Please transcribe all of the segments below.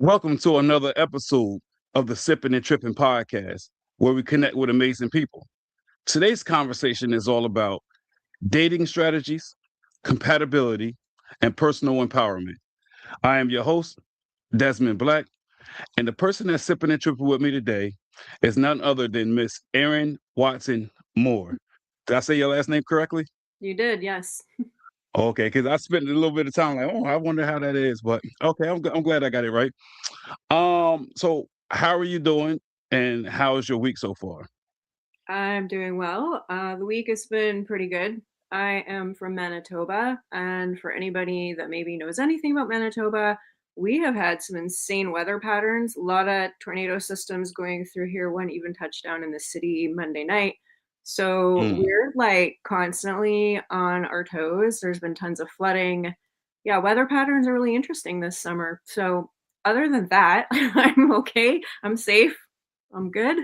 Welcome to another episode of the Sipping and Tripping podcast, where we connect with amazing people. Today's conversation is all about dating strategies, compatibility, and personal empowerment. I am your host, Desmond Black, and the person that's sipping and tripping with me today is none other than Miss Erin Watson Mohr. Did I say your last name correctly? You did, yes. Okay, because I spent a little bit of time like, oh, I wonder how that is, but okay, I'm glad I got it right. So how are you doing, and how is your week so far? I'm doing well. The week has been pretty good. I am from Manitoba, and for anybody that maybe knows anything about Manitoba, we have had some insane weather patterns. A lot of tornado systems going through here. One even touched down in the city Monday night. So Mm, we're like constantly on our toes. There's been tons of flooding. Yeah, weather patterns are really interesting this summer. So other than that, I'm okay. I'm safe. I'm good.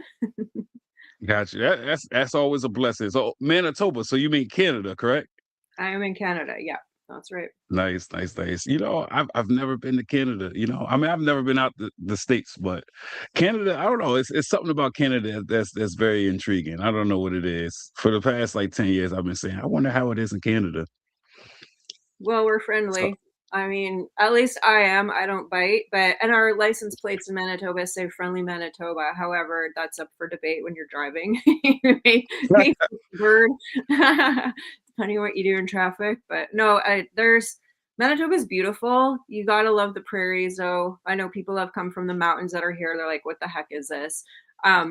gotcha. That's always a blessing. So Manitoba, so you mean Canada, correct? I am in Canada. Yeah, that's right. Nice, nice, nice. I've never been to Canada. I mean, I've never been out the states, but Canada, I don't know. It's something about Canada that's very intriguing. I don't know what it is. For the past like 10 years, I've been saying, I wonder how it is in Canada. Well, we're So, friendly. I mean, at least I am. I don't bite, but and our license plates in Manitoba say friendly Manitoba. However, that's up for debate when you're driving. You may bird, depending on what you do in traffic. But no, there's Manitoba's beautiful. You gotta love the prairies, though. I know people have come from the mountains that are here. They're like, "What the heck is this?"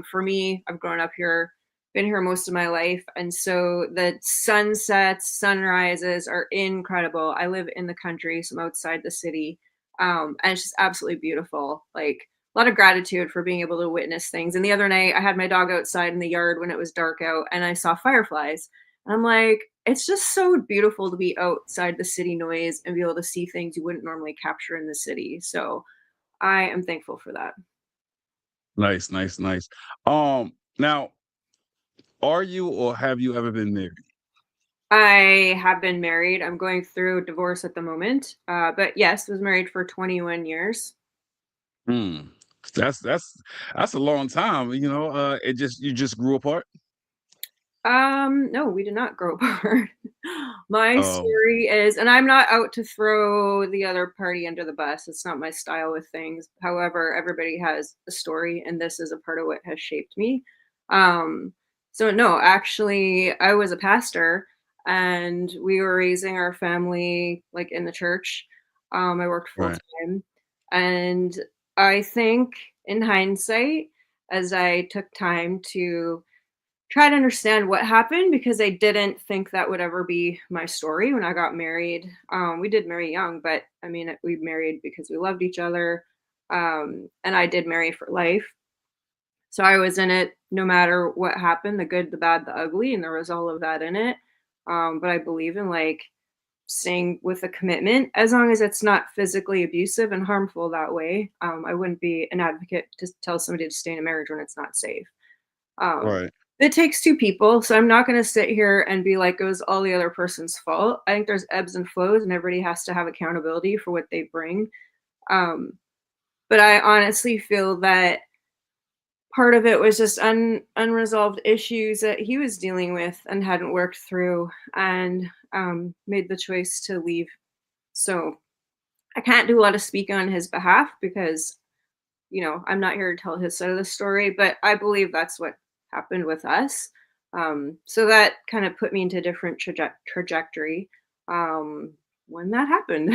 For me, I've grown up here, been here most of my life, and so the sunsets, sunrises are incredible. I live in the country, so I'm outside the city, and it's just absolutely beautiful. Like a lot of gratitude for being able to witness things. And the other night, I had my dog outside in the yard when it was dark out, and I saw fireflies. And I'm like, it's just so beautiful to be outside the city noise and be able to see things you wouldn't normally capture in the city. So I am thankful for that. nice, nice, nice. Now, are you or have you ever been married? I have been married. I'm going through divorce at the moment. But yes, was married for 21 years. Hmm. That's a long time. You just grew apart. No, we did not grow apart. My Oh, story is, and I'm not out to throw the other party under the bus. It's not my style with things. However, everybody has a story, and this is a part of what has shaped me. Um, so no, actually, I was a pastor, and we were raising our family like in the church. I worked full right. time, and I think in hindsight, as I took time to try to understand what happened because I didn't think that would ever be my story when I got married. We did marry young, but I mean, we married because we loved each other. And I did marry for life. So I was in it no matter what happened, the good, the bad, the ugly, and there was all of that in it. But I believe in like staying with a commitment as long as it's not physically abusive and harmful that way. I wouldn't be an advocate to tell somebody to stay in a marriage when it's not safe. Um, Right. it takes two people, so I'm not going to sit here and be like it was all the other person's fault. I think there's ebbs and flows, and everybody has to have accountability for what they bring. Um, but I honestly feel that part of it was just unresolved issues that he was dealing with and hadn't worked through, and made the choice to leave. So I can't do a lot of speaking on his behalf because I'm not here to tell his side of the story, but I believe that's what happened with us. So that kind of put me into a different trajectory um, when that happened.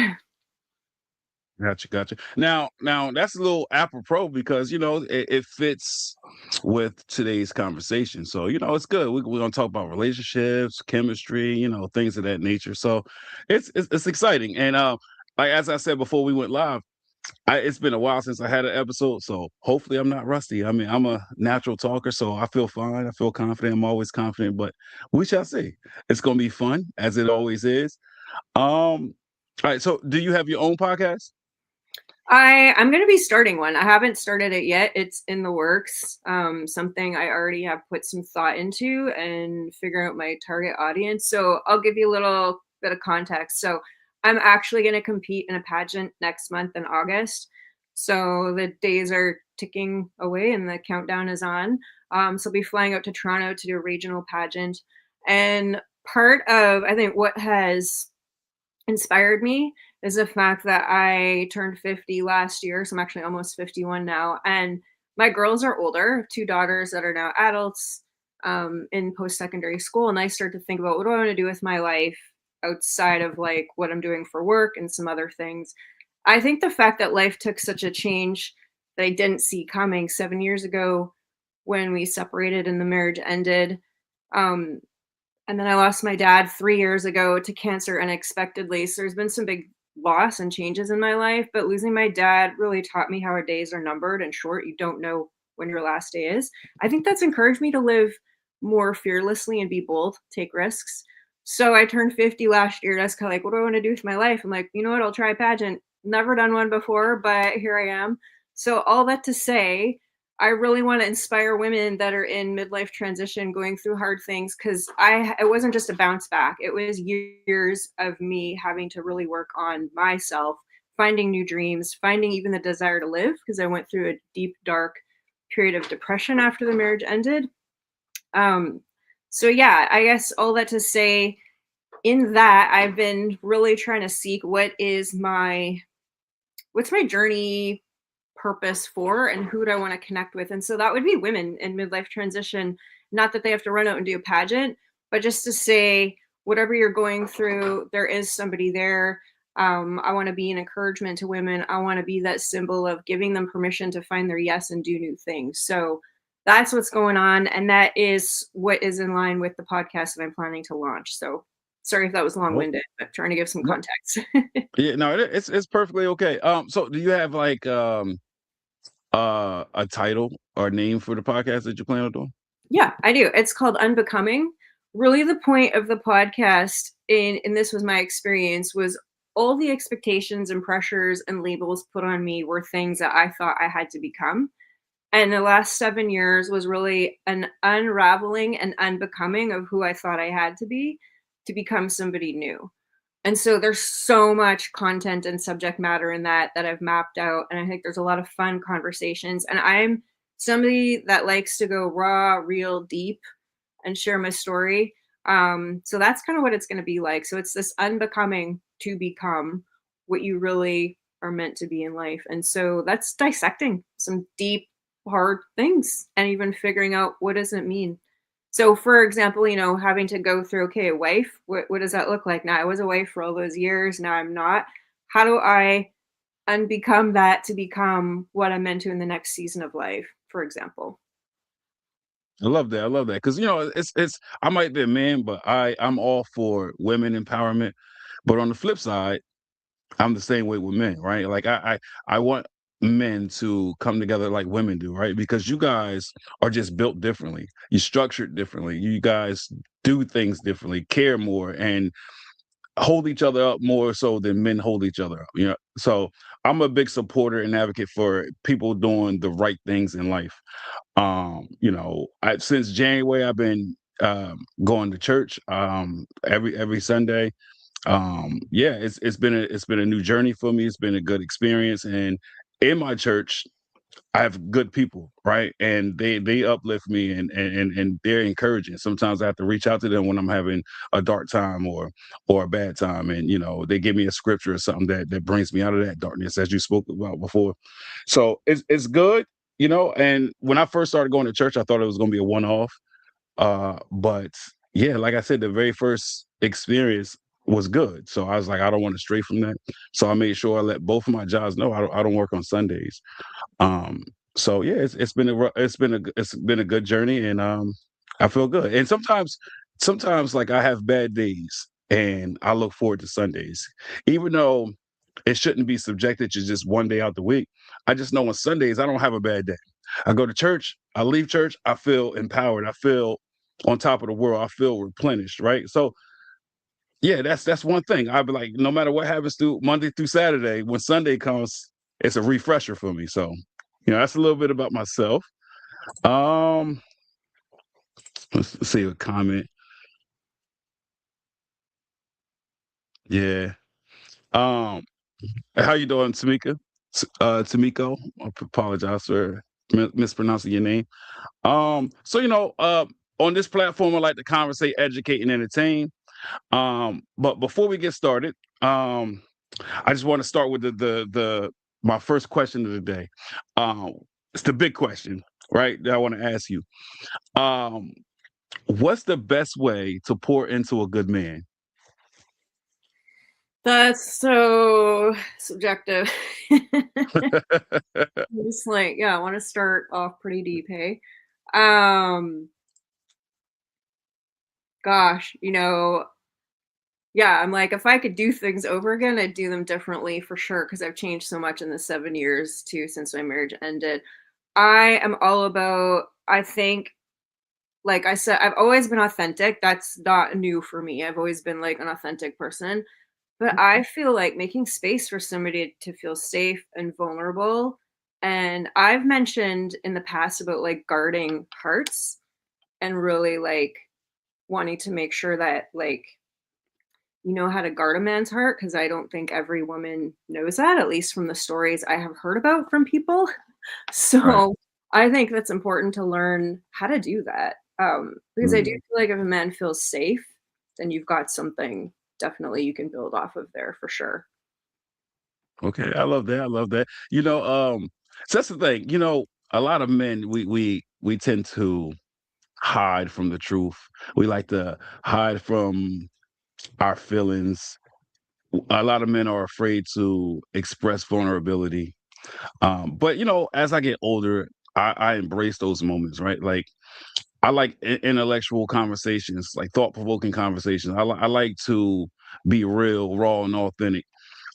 Gotcha, gotcha. Now that's a little apropos because it fits with today's conversation. So it's good. We're gonna talk about relationships, chemistry, things of that nature. So it's exciting. And like as I said before we went live, it's been a while since I had an episode. So hopefully I'm not rusty. I mean, I'm a natural talker, so I feel fine. I feel confident. I'm always confident, but we shall see. It's gonna be fun as it always is. All right. So do you have your own podcast? I'm going to be starting one. I haven't started it yet. It's in the works. Something I already have put some thought into and figure out my target audience. So I'll give you a little bit of context. So I'm actually going to compete in a pageant next month in August. So the days are ticking away and the countdown is on. So I'll be flying out to Toronto to do a regional pageant. And part of, I think, what has inspired me is the fact that I turned 50 last year. So I'm actually almost 51 now. And my girls are older, two daughters that are now adults in post secondary school. And I start to think about what do I want to do with my life outside of like what I'm doing for work and some other things. I think the fact that life took such a change that I didn't see coming 7 years ago when we separated and the marriage ended. Um, and then I lost my dad 3 years ago to cancer unexpectedly, so there's been some big loss and changes in my life, but losing my dad really taught me how our days are numbered and short. You don't know when your last day is. I think that's encouraged me to live more fearlessly and be bold, take risks. So I turned 50 last year. That's kind of like, what do I want to do with my life? I'm like, you know what? I'll try a pageant. Never done one before, but here I am. So all that to say, I really want to inspire women that are in midlife transition going through hard things because it wasn't just a bounce back. It was years of me having to really work on myself, finding new dreams, finding even the desire to live because I went through a deep, dark period of depression after the marriage ended. Um, so yeah, I guess all that to say in that I've been really trying to seek what's my journey purpose for and who do I want to connect with? And so that would be women in midlife transition. Not that they have to run out and do a pageant, but just to say, whatever you're going through, there is somebody there. I want to be an encouragement to women. I want to be that symbol of giving them permission to find their yes and do new things. So that's what's going on. And that is what is in line with the podcast that I'm planning to launch. So sorry if that was long Well, winded, but trying to give some no, context. yeah, no, it's perfectly okay. So do you have like a title or name for the podcast that you plan on doing? Yeah, I do. It's called Unbecoming. Really the point of the podcast and this was my experience was all the expectations and pressures and labels put on me were things that I thought I had to become. And the last 7 years was really an unraveling and unbecoming of who I thought I had to become somebody new. And so there's so much content and subject matter in that I've mapped out, and I think there's a lot of fun conversations, and I'm somebody that likes to go raw, real deep and share my story. So that's kind of what it's going to be like. So it's this unbecoming to become what you really are meant to be in life. And so that's dissecting some deep, hard things and even figuring out what does it mean. So for example, having to go through, okay, a wife, what does that look like? Now I was a wife for all those years. Now I'm not. How do I unbecome that to become what I'm meant to in the next season of life, for example? I love that. I love that because it's. I might be a man, but I'm all for women empowerment. But on the flip side, I'm the same way with men, right? Like I want men to come together like women do, right? Because you guys are just built differently. You're structured differently. You guys do things differently, care more, and hold each other up more so than men hold each other up. So I'm a big supporter and advocate for people doing the right things in life. Since January, I've been going to church every Sunday. Yeah, it's been a new journey for me. It's been a good experience, and in my church I have good people, right? And they uplift me, and they're encouraging. Sometimes I have to reach out to them when I'm having a dark time or a bad time, and they give me a scripture or something that brings me out of that darkness, as you spoke about before. So it's good. And when I first started going to church, I thought it was going to be a one off. But yeah, like I said, the very first experience was good. So I was like, I don't want to stray from that. So I made sure I let both of my jobs know I don't work on Sundays. Um, so yeah, it's been a good journey, and I feel good. And sometimes like I have bad days, and I look forward to Sundays, even though it shouldn't be subjected to just one day out the week. I just know on Sundays I don't have a bad day. I go to church, I leave church, I feel empowered, I feel on top of the world, I feel replenished, right? So yeah, that's one thing. I'd be like, no matter what happens through Monday through Saturday, when Sunday comes, it's a refresher for me. So, that's a little bit about myself. Um, let's see a comment. Yeah. Um, how you doing, Tamika? Tamiko. I apologize for mispronouncing your name. So on this platform, I like to conversate, educate, and entertain. But before we get started, um, I just want to start with the my first question of the day. Um, it's the big question, right? That I want to ask you. Um, what's the best way to pour into a good man? That's so subjective. Just like, yeah, I want to start off pretty deep, hey. Um, Gosh, yeah, I'm like, if I could do things over again, I'd do them differently for sure because I've changed so much in the 7 years too since my marriage ended. I am all about, I think, like I said, I've always been authentic. That's not new for me. I've always been like an authentic person. But I feel like making space for somebody to feel safe and vulnerable. And I've mentioned in the past about like guarding hearts and really like wanting to make sure that like you know how to guard a man's heart because I don't think every woman knows that, at least from the stories I have heard about from people. Right. So I think that's important to learn how to do that. Because I do Mm. feel like if a man feels safe, then you've got something definitely you can build off of there for sure. Okay, I love that. I love that. So that's the thing. A lot of men we tend to hide from the truth. We like to hide from our feelings. A lot of men are afraid to express vulnerability. But as I get older, I embrace those moments, right? Like I like intellectual conversations, like thought provoking conversations. I like to be real, raw, and authentic.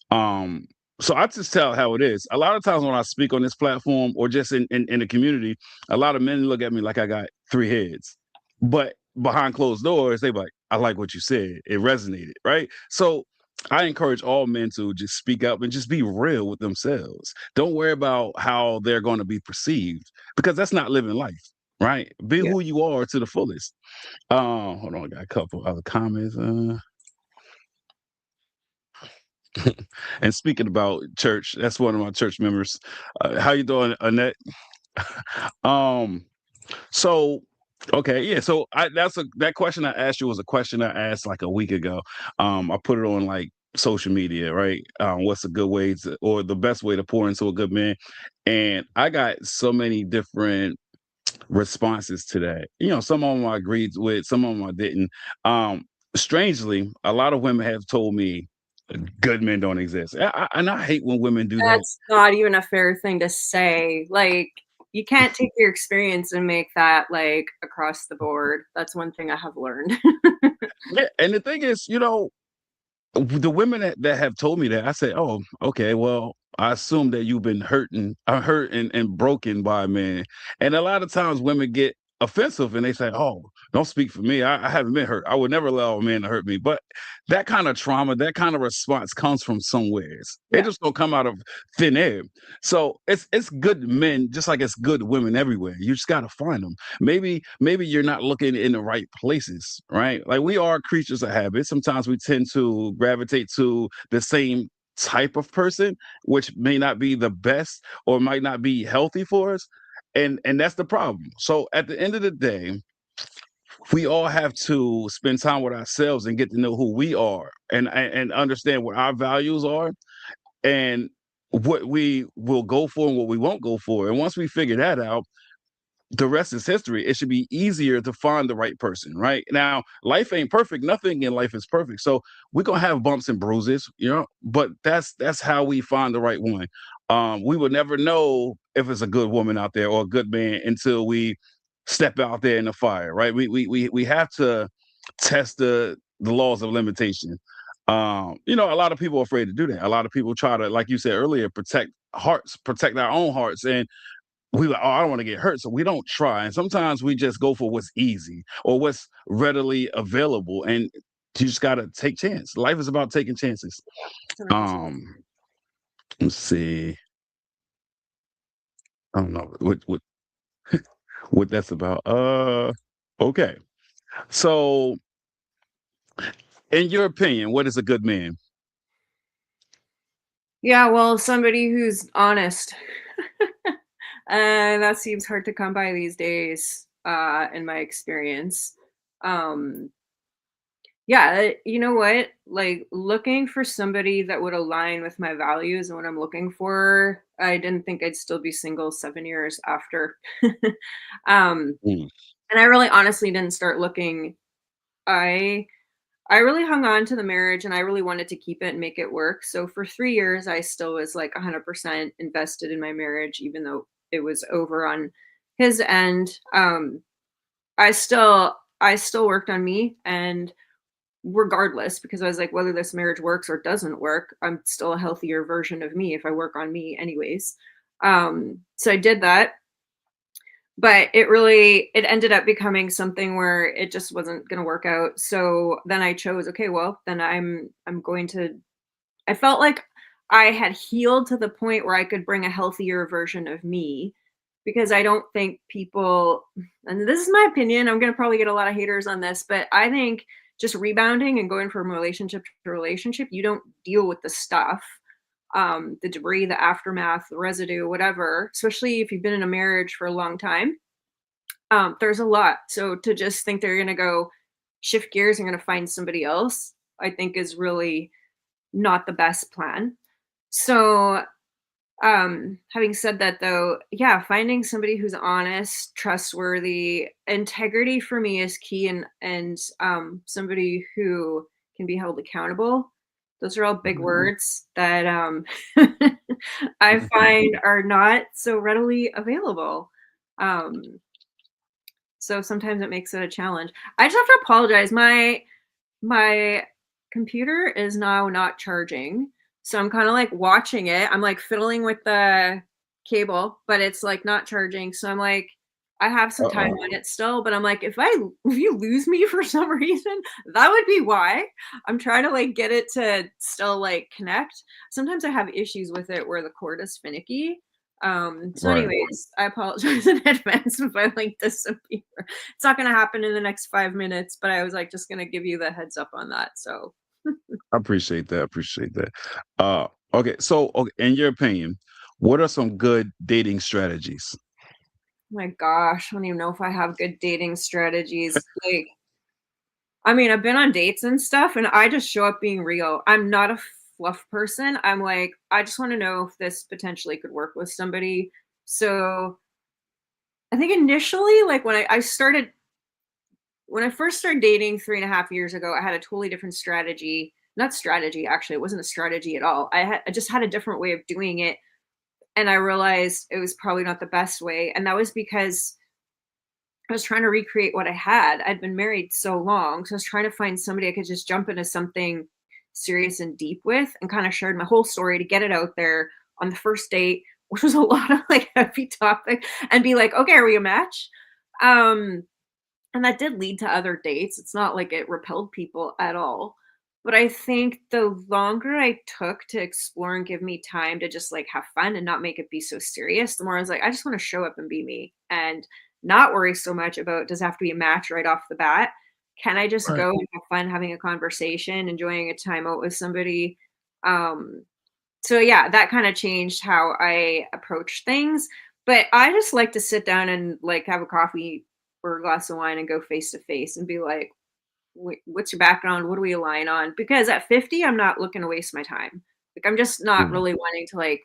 Um, so I just tell how it is. A lot of times when I speak on this platform or just in the community, a lot of men look at me like I got three heads. But behind closed doors, they be like, I like what you said. It resonated, right? So I encourage all men to just speak up and just be real with themselves. Don't worry about how they're going to be perceived because that's not living life, right? Be Yeah. who you are to the fullest. Hold on, I got a couple other comments. And speaking about church, that's one of my church members. How you doing, Annette? um, so okay, yeah. So that question I asked you was a question I asked like a week ago. I put it on like social media, right? What's a good way to, or the best way to pour into a good man? And I got so many different responses to that. Some of them I agreed with, some of them I didn't. Strangely, a lot of women have told me good men don't exist. And I hate when women do that. That's not even a fair thing to say. Like, you can't take your experience and make that like across the board. That's one thing I have learned. Yeah, and the thing is, the women that have told me that, I say, "Oh, okay, well, I assume that you've been hurt and broken by a man." And a lot of times women get offensive and they say, "Oh, don't speak for me. I haven't been hurt. I would never allow a man to hurt me." But that kind of trauma, that kind of response comes from somewhere. It Yeah, just don't come out of thin air. So it's good men, just like it's good women everywhere. You just gotta find them. Maybe you're not looking in the right places, right? Like we are creatures of habit. Sometimes we tend to gravitate to the same type of person, which may not be the best or might not be healthy for us. And that's the problem. So at the end of the day, we all have to spend time with ourselves and get to know who we are and understand what our values are and what we will go for and what we won't go for. And once we figure that out, the rest is history. It should be easier to find the right person, right? Now, life ain't perfect. Nothing in life is perfect. So we're gonna have bumps and bruises, but that's how we find the right one. We will never know if it's a good woman out there or a good man until we step out there in the fire, right? We have to test the laws of limitation. A lot of people are afraid to do that. A lot of people try to, like you said earlier, protect our own hearts, and we like, oh, I don't want to get hurt, so we don't try. And sometimes we just go for what's easy or what's readily available, and you just gotta take chance. Life is about taking chances. 100%. Um, let's see. I don't know what that's about. Okay. So, in your opinion, what is a good man? Yeah, well, somebody who's honest. And that seems hard to come by these days, in my experience. Um, yeah, you know what? Like looking for somebody that would align with my values and what I'm looking for. I didn't think I'd still be single 7 years after. um, Mm. and I really honestly didn't start looking. I I really hung on to the marriage and I really wanted to keep it and make it work. So for 3 years, I still was like 100% invested in my marriage, even though it was over on his end. I still worked on me, and regardless, because I was like, whether this marriage works or doesn't work, I'm still a healthier version of me if I work on me anyways. So I did that, but it ended up becoming something where it just wasn't going to work out. So then I chose, okay, well, then I'm going to I felt like I had healed to the point where I could bring a healthier version of me, because I don't think people, and this is my opinion, I'm going to probably get a lot of haters on this, but I think just rebounding and going from relationship to relationship, you don't deal with the stuff, the debris, the aftermath, the residue, whatever, especially if you've been in a marriage for a long time. There's a lot. So to just think they're going to go shift gears and going to find somebody else, I think is really not the best plan. So, having said that though, yeah, finding somebody who's honest, trustworthy, integrity for me is key, and somebody who can be held accountable. Those are all big words that I find are not so readily available. Um, so sometimes it makes it a challenge. I just have to apologize. My computer is now not charging, so I'm kinda, like, watching it. I'm, like, fiddling with the cable, but it's, like, not charging, so I'm, like, I have some time Uh-oh. on it still, but I'm, like, if you lose me for some reason, that would be why. I'm trying to, like, get it to still, like, connect. Sometimes I have issues with it where the cord is finicky. So Right. anyways, I apologize in advance if I, like, disappear. It's not gonna happen in the next 5 minutes, but I was, like, just gonna give you the heads up on that, so I appreciate that. I appreciate that. Okay. So, okay, in your opinion, what are some good dating strategies? my gosh, I don't even know if I have good dating strategies. Like, I mean, I've been on dates and stuff, and I just show up being real. I'm not a fluff person. I'm like, I just wanna know if this potentially could work with somebody. So, I think initially, like, when I first started dating 3.5 years ago, I had a totally different strategy. Not strategy, actually, it wasn't a strategy at all. I just had a different way of doing it, and I realized it was probably not the best way, and that was because I was trying to recreate what I had. I'd been married so long, so I was trying to find somebody I could just jump into something serious and deep with, and kinda shared my whole story to get it out there on the first date, which was a lot of, like, heavy topic, and be like, "Okay, are we a match?" Um, and that did lead to other dates. It's not like it repelled people at all. But I think the longer I took to explore and give me time to just like have fun and not make it be so serious, the more I was like, I just want to show up and be me and not worry so much about does it have to be a match right off the bat. Can I just Right. go and have fun having a conversation, enjoying a time out with somebody? Um, so yeah, that kind of changed how I approach things. But I just like to sit down and like have a coffee or a glass of wine and go face to face and be like, What's your background? What do we align on?" Because at 50, I'm not looking to waste my time. Like, I'm just not Mm. really wanting to like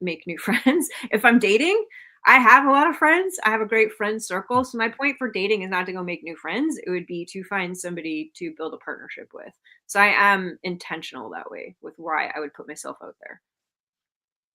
make new friends. If I'm dating, I have a lot of friends. I have a great friend circle. So my point for dating is not to go make new friends. It would be to find somebody to build a partnership with. So I am intentional that way with why I would put myself out there.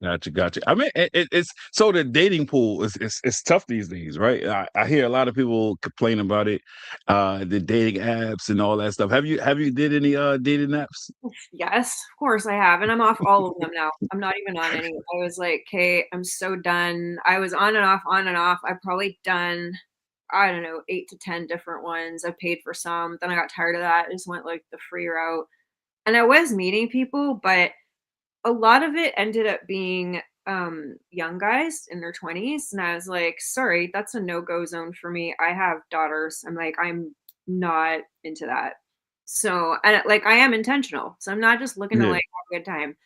Gotcha, gotcha. I mean, it's so the dating pool is tough these days, right? I hear a lot of people complain about it, the dating apps and all that stuff. Have you did any dating apps? Yes, of course I have, and I'm off all of them now. I'm not even on any. I was like, "Okay, I'm so done." I was on and off, on and off. I've probably done, I don't know, 8 to 10 different ones. I paid for some, then I got tired of that. I just went like the free route. And I was meeting people, but a lot of it ended up being young guys in their 20s, and I was like, "Sorry, that's a no-go zone for me. I have daughters." I'm like, "I'm not into that." So, and like I am intentional. So I'm not just looking to Yeah. like have a good time.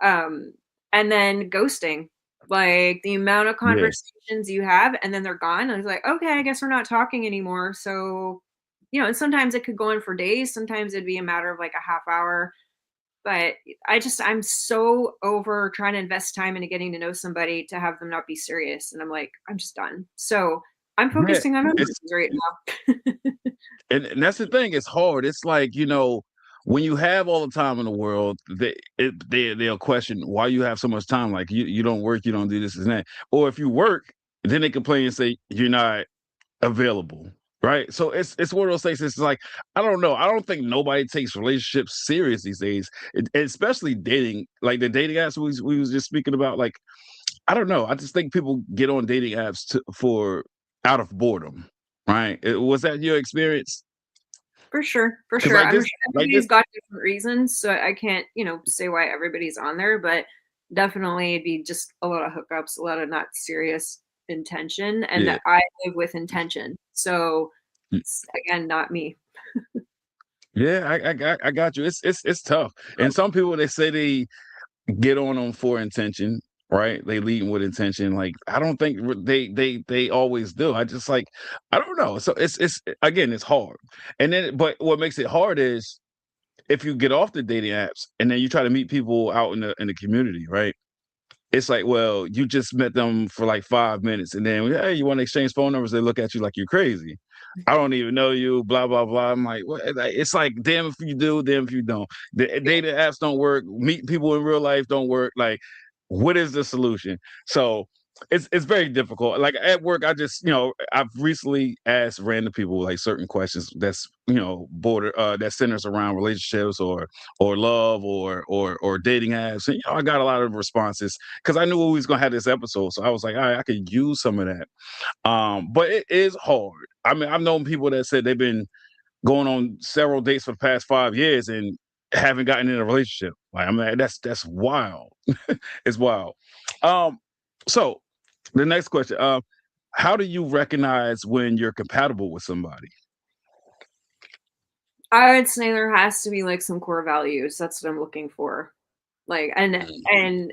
Um, and then ghosting, like the amount of Yeah. conversations you have and then they're gone. And I was like, okay, I guess we're not talking anymore. So, and sometimes it could go on for days. Sometimes it'd be a matter of like a half hour. But I'm so over trying to invest time into getting to know somebody to have them not be serious. And I'm like, I'm just done. So I'm Yeah. focusing on other It's things right now. and that's the thing. It's hard. It's like when you have all the time in the world, they'll question why you have so much time. Like you don't work, you don't do this and that. Or if you work, then they complain and say you're not available. Right. So it's one of those things. It's like, I don't know. I don't think nobody takes relationships serious these days, especially dating, like the dating apps we was just speaking about. Like, I don't know. I just think people get on dating apps for out of boredom. Right. Was that your experience? For sure, for Because sure. like I'm this, sure like this, everybody's got different reasons, so I can't, say why everybody's on there, but definitely it'd be just a lot of hookups, a lot of not serious intention, and yeah. I live with intention. So, again, not me. Yeah, I got you. It's tough. And some people they say they get on them for intention, right? They lead 'em with intention. Like I don't think they always do. I just like I don't know. So it's again it's hard. And then but what makes it hard is if you get off the dating apps and then you try to meet people out in the community, right? It's like, well, you just met them for like 5 minutes, and then hey, you want to exchange phone numbers? They look at you like you're crazy. I don't even know you. Blah blah blah. I'm like, what? It's like, damn if you do, damn if you don't. The data apps don't work. Meet people in real life don't work. Like, what is the solution? So it's very difficult. Like at work, I just I've recently asked random people like certain questions that's border that centers around relationships or love or dating apps, and I got a lot of responses because I knew we was gonna have this episode. So I was like, all right, I could use some of that. But it is hard. I mean, I've known people that said they've been going on several dates for the past 5 years and haven't gotten in a relationship. Like, I mean, that's wild. It's wild. Um, so the next question, how do you recognize when you're compatible with somebody? I would say there has to be like some core values. That's what I'm looking for. Like, and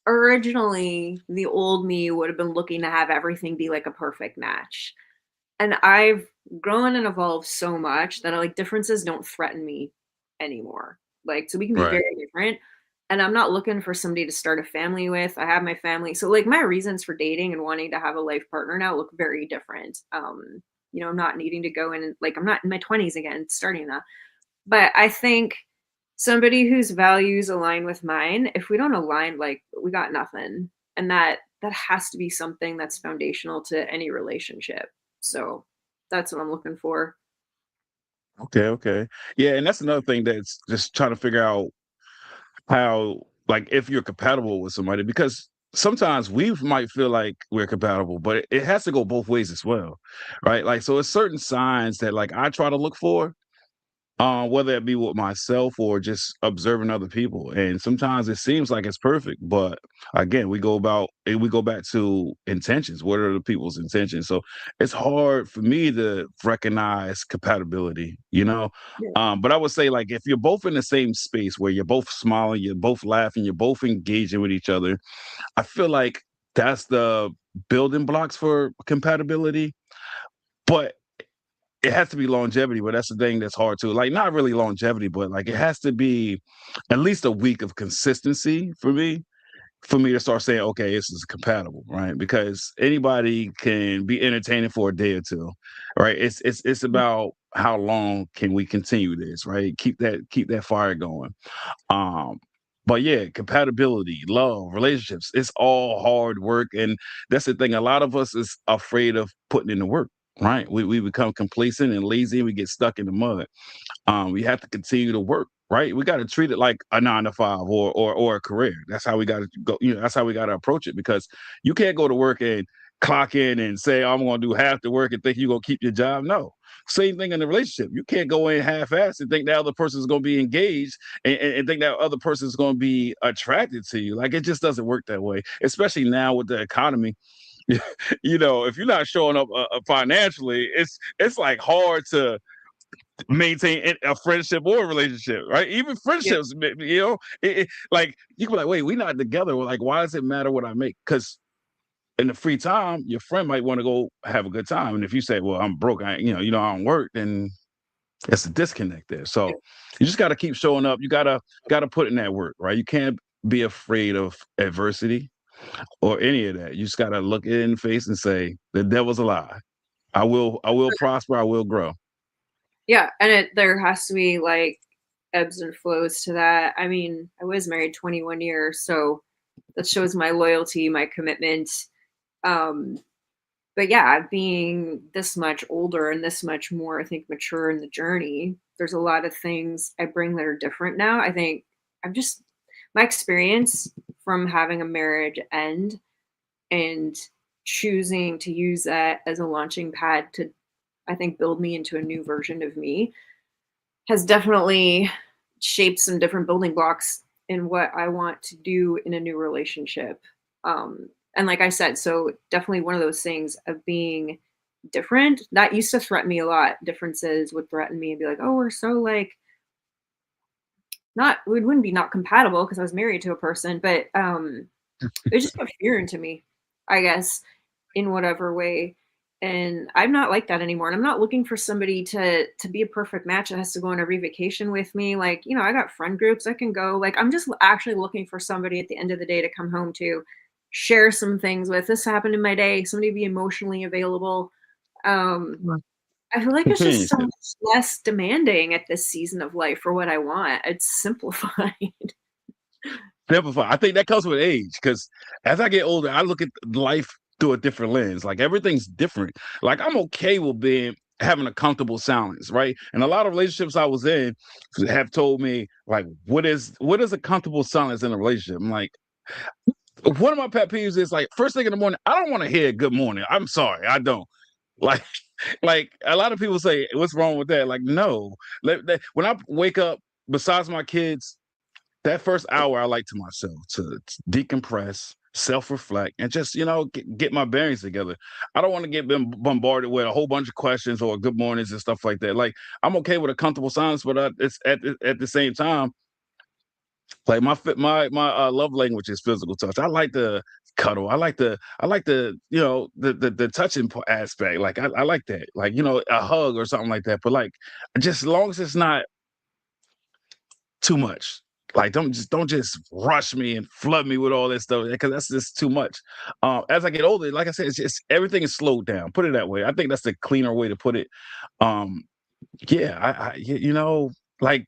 originally the old me would have been looking to have everything be like a perfect match. And I've grown and evolved so much that like differences don't threaten me anymore. Like, so we can be Right. very different. And I'm not looking for somebody to start a family with. I have my family. So like my reasons for dating and wanting to have a life partner now look very different. I'm not needing to go in and like I'm not in my 20s again, starting that. But I think somebody whose values align with mine, if we don't align, like we got nothing. And that has to be something that's foundational to any relationship. So that's what I'm looking for. Okay. Okay. Yeah, and that's another thing that's just trying to figure out how, like, if you're compatible with somebody, because sometimes we might feel like we're compatible, but it has to go both ways as well, right? Like, so it's certain signs that like I try to look for, whether it be with myself or just observing other people. And sometimes it seems like it's perfect, but again, we go back to intentions. What are the people's intentions? So it's hard for me to recognize compatibility, you know. Yeah. But I would say like if you're both in the same space where you're both smiling, you're both laughing, you're both engaging with each other, I feel like that's the building blocks for compatibility. But it has to be longevity, but that's the thing that's hard too. Like, not really longevity, but like it has to be at least a week of consistency for me to start saying, okay, this is compatible, right? Because anybody can be entertaining for a day or two, right? It's about how long can we continue this, right? Keep that fire going. Um, but yeah, compatibility, love, relationships, it's all hard work. And that's the thing. A lot of us is afraid of putting in the work, right? We become complacent and lazy and we get stuck in the mud. We have to continue to work, right? We got to treat it like a 9 to 5 or a career. That's how we got to go. That's how we got to approach it, because you can't go to work and clock in and say, I'm going to do half the work and think you're going to keep your job. No. Same thing in the relationship. You can't go in half-assed and think that other person is going to be engaged and think that other person is going to be attracted to you. Like, it just doesn't work that way, especially now with the economy. If you're not showing up financially, it's like hard maintain a friendship or a relationship, right? Even Yeah. friendships, like you can be like, wait, we're not together. Well, like, why does it matter what I make? Because in the free time, your friend might want to go have a good time, and if you say, well, I'm broke, I don't work, then it's a disconnect there. So you just got to keep showing up. You gotta put in that work, right? You can't be afraid of adversity or any of that. You just gotta look it in the face and say, the devil's a lie. I will prosper, I will grow. Yeah, and there has to be like ebbs and flows to that. I mean, I was married 21 years, so that shows my loyalty, my commitment. Um, but yeah, being this much older and this much more, I think, mature in the journey, there's a lot of things I bring that are different now. I think I'm just my experience from having a marriage end and choosing to use that as a launching pad to, I think, build me into a new version of me has definitely shaped some different building blocks in what I want to do in a new relationship. And like I said, so definitely one of those things of being different that used to threaten me a lot. Differences would threaten me and be like, oh, we're so like not, we wouldn't be not compatible because I was married to a person, but it just put fear into me, I guess, in whatever way. And I'm not like that anymore. And I'm not looking for somebody to be a perfect match that has to go on every vacation with me. Like, I got friend groups I can go. Like, I'm just actually looking for somebody at the end of the day to come home to, share some things with. This happened in my day. Somebody be emotionally available. Um, I feel like it's just so Companionship. much less demanding at this season of life for what I want. It's simplified. Simplify. I think that comes with age because as I get older, I look at life through a different lens. Like everything's different. Like I'm okay with being having a comfortable silence, right? And a lot of relationships I was in have told me like, what is a comfortable silence in a relationship? I'm like, one of my pet peeves is like first thing in the morning, I don't want to hear good morning. I'm sorry, I don't. Like, like a lot of people say, what's wrong with that? Like, no. When I wake up, besides my kids, that first hour I like to myself to decompress, self-reflect, and just get my bearings together. I don't want to get bombarded with a whole bunch of questions or good mornings and stuff like that. Like I'm okay with a comfortable silence, but it's at the same time, like my love language is physical touch. I like the cuddle. I like the the touching aspect. Like I like that. Like a hug or something like that. But like just as long as it's not too much. Like don't just rush me and flood me with all this stuff because that's just too much. As I get older, like I said, it's just everything is slowed down. Put it that way. I think that's the cleaner way to put it. Um, yeah, like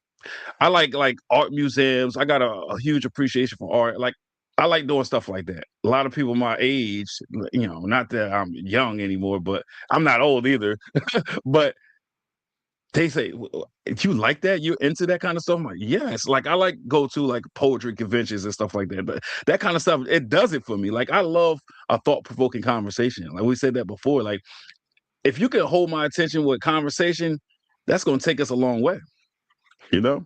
I like art museums. I got a huge appreciation for art. Like I like doing stuff like that. A lot of people my age, not that I'm young anymore, but I'm not old either. But they say, "If you like that, you're into that kind of stuff." I'm like, yes. Like I like go to like poetry conventions and stuff like that. But that kind of stuff, it does it for me. Like I love a thought provoking conversation. Like we said that before. Like if you can hold my attention with conversation, that's going to take us a long way. You know.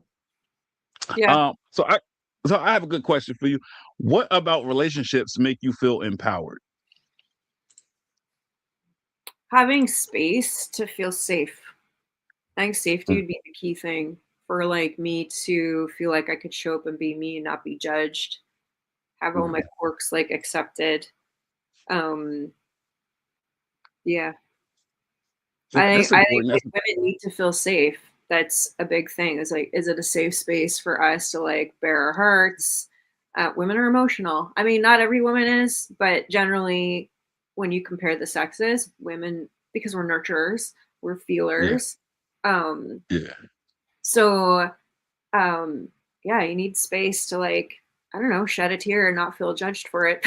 Yeah. Um. So I. So I have a good question for you. What about relationships make you feel empowered? Having space to feel safe. I think safety Mm, would be the key thing for like me to feel like I could show up and be me and not be judged, have all my mm. quirks like accepted. Um, yeah. That's I think important. like women need to feel safe. That's a big thing. Is like, is it a safe space for us to like bare our hearts? Women are emotional. I mean, not every woman is, but generally, when you compare the sexes, women, because we're nurturers, we're Yeah. feelers. Um, Yeah. so um yeah, you need space to like, I don't know, shed a tear and not feel judged for it.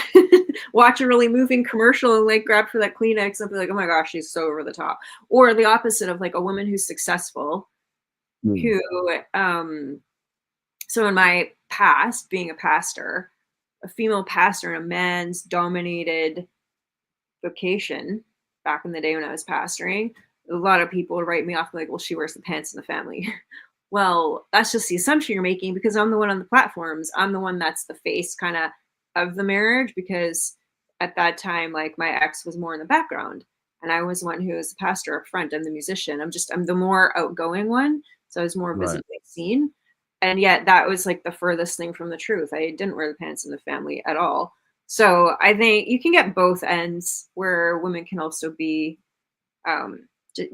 Watch a really moving commercial and like grab for that Kleenex and be like, oh my gosh, she's so over the top. Or the opposite of like a woman who's successful Mm, who so in my past being a pastor, a female pastor in a man's dominated vocation back in the day when I was pastoring, a lot of people would write me off like, well, she wears the pants in the family. Well, that's just the assumption you're making because I'm the one on the platforms. I'm the one that's the face kind of the marriage because at that time, like my ex was more in the background. and I was the one who was the pastor up front. I'm the musician. I'm the more outgoing one, so I was more Right. visibly seen. And yet that was like the furthest thing from the truth. I didn't wear the pants in the family at all. So I think you can get both ends where women can also be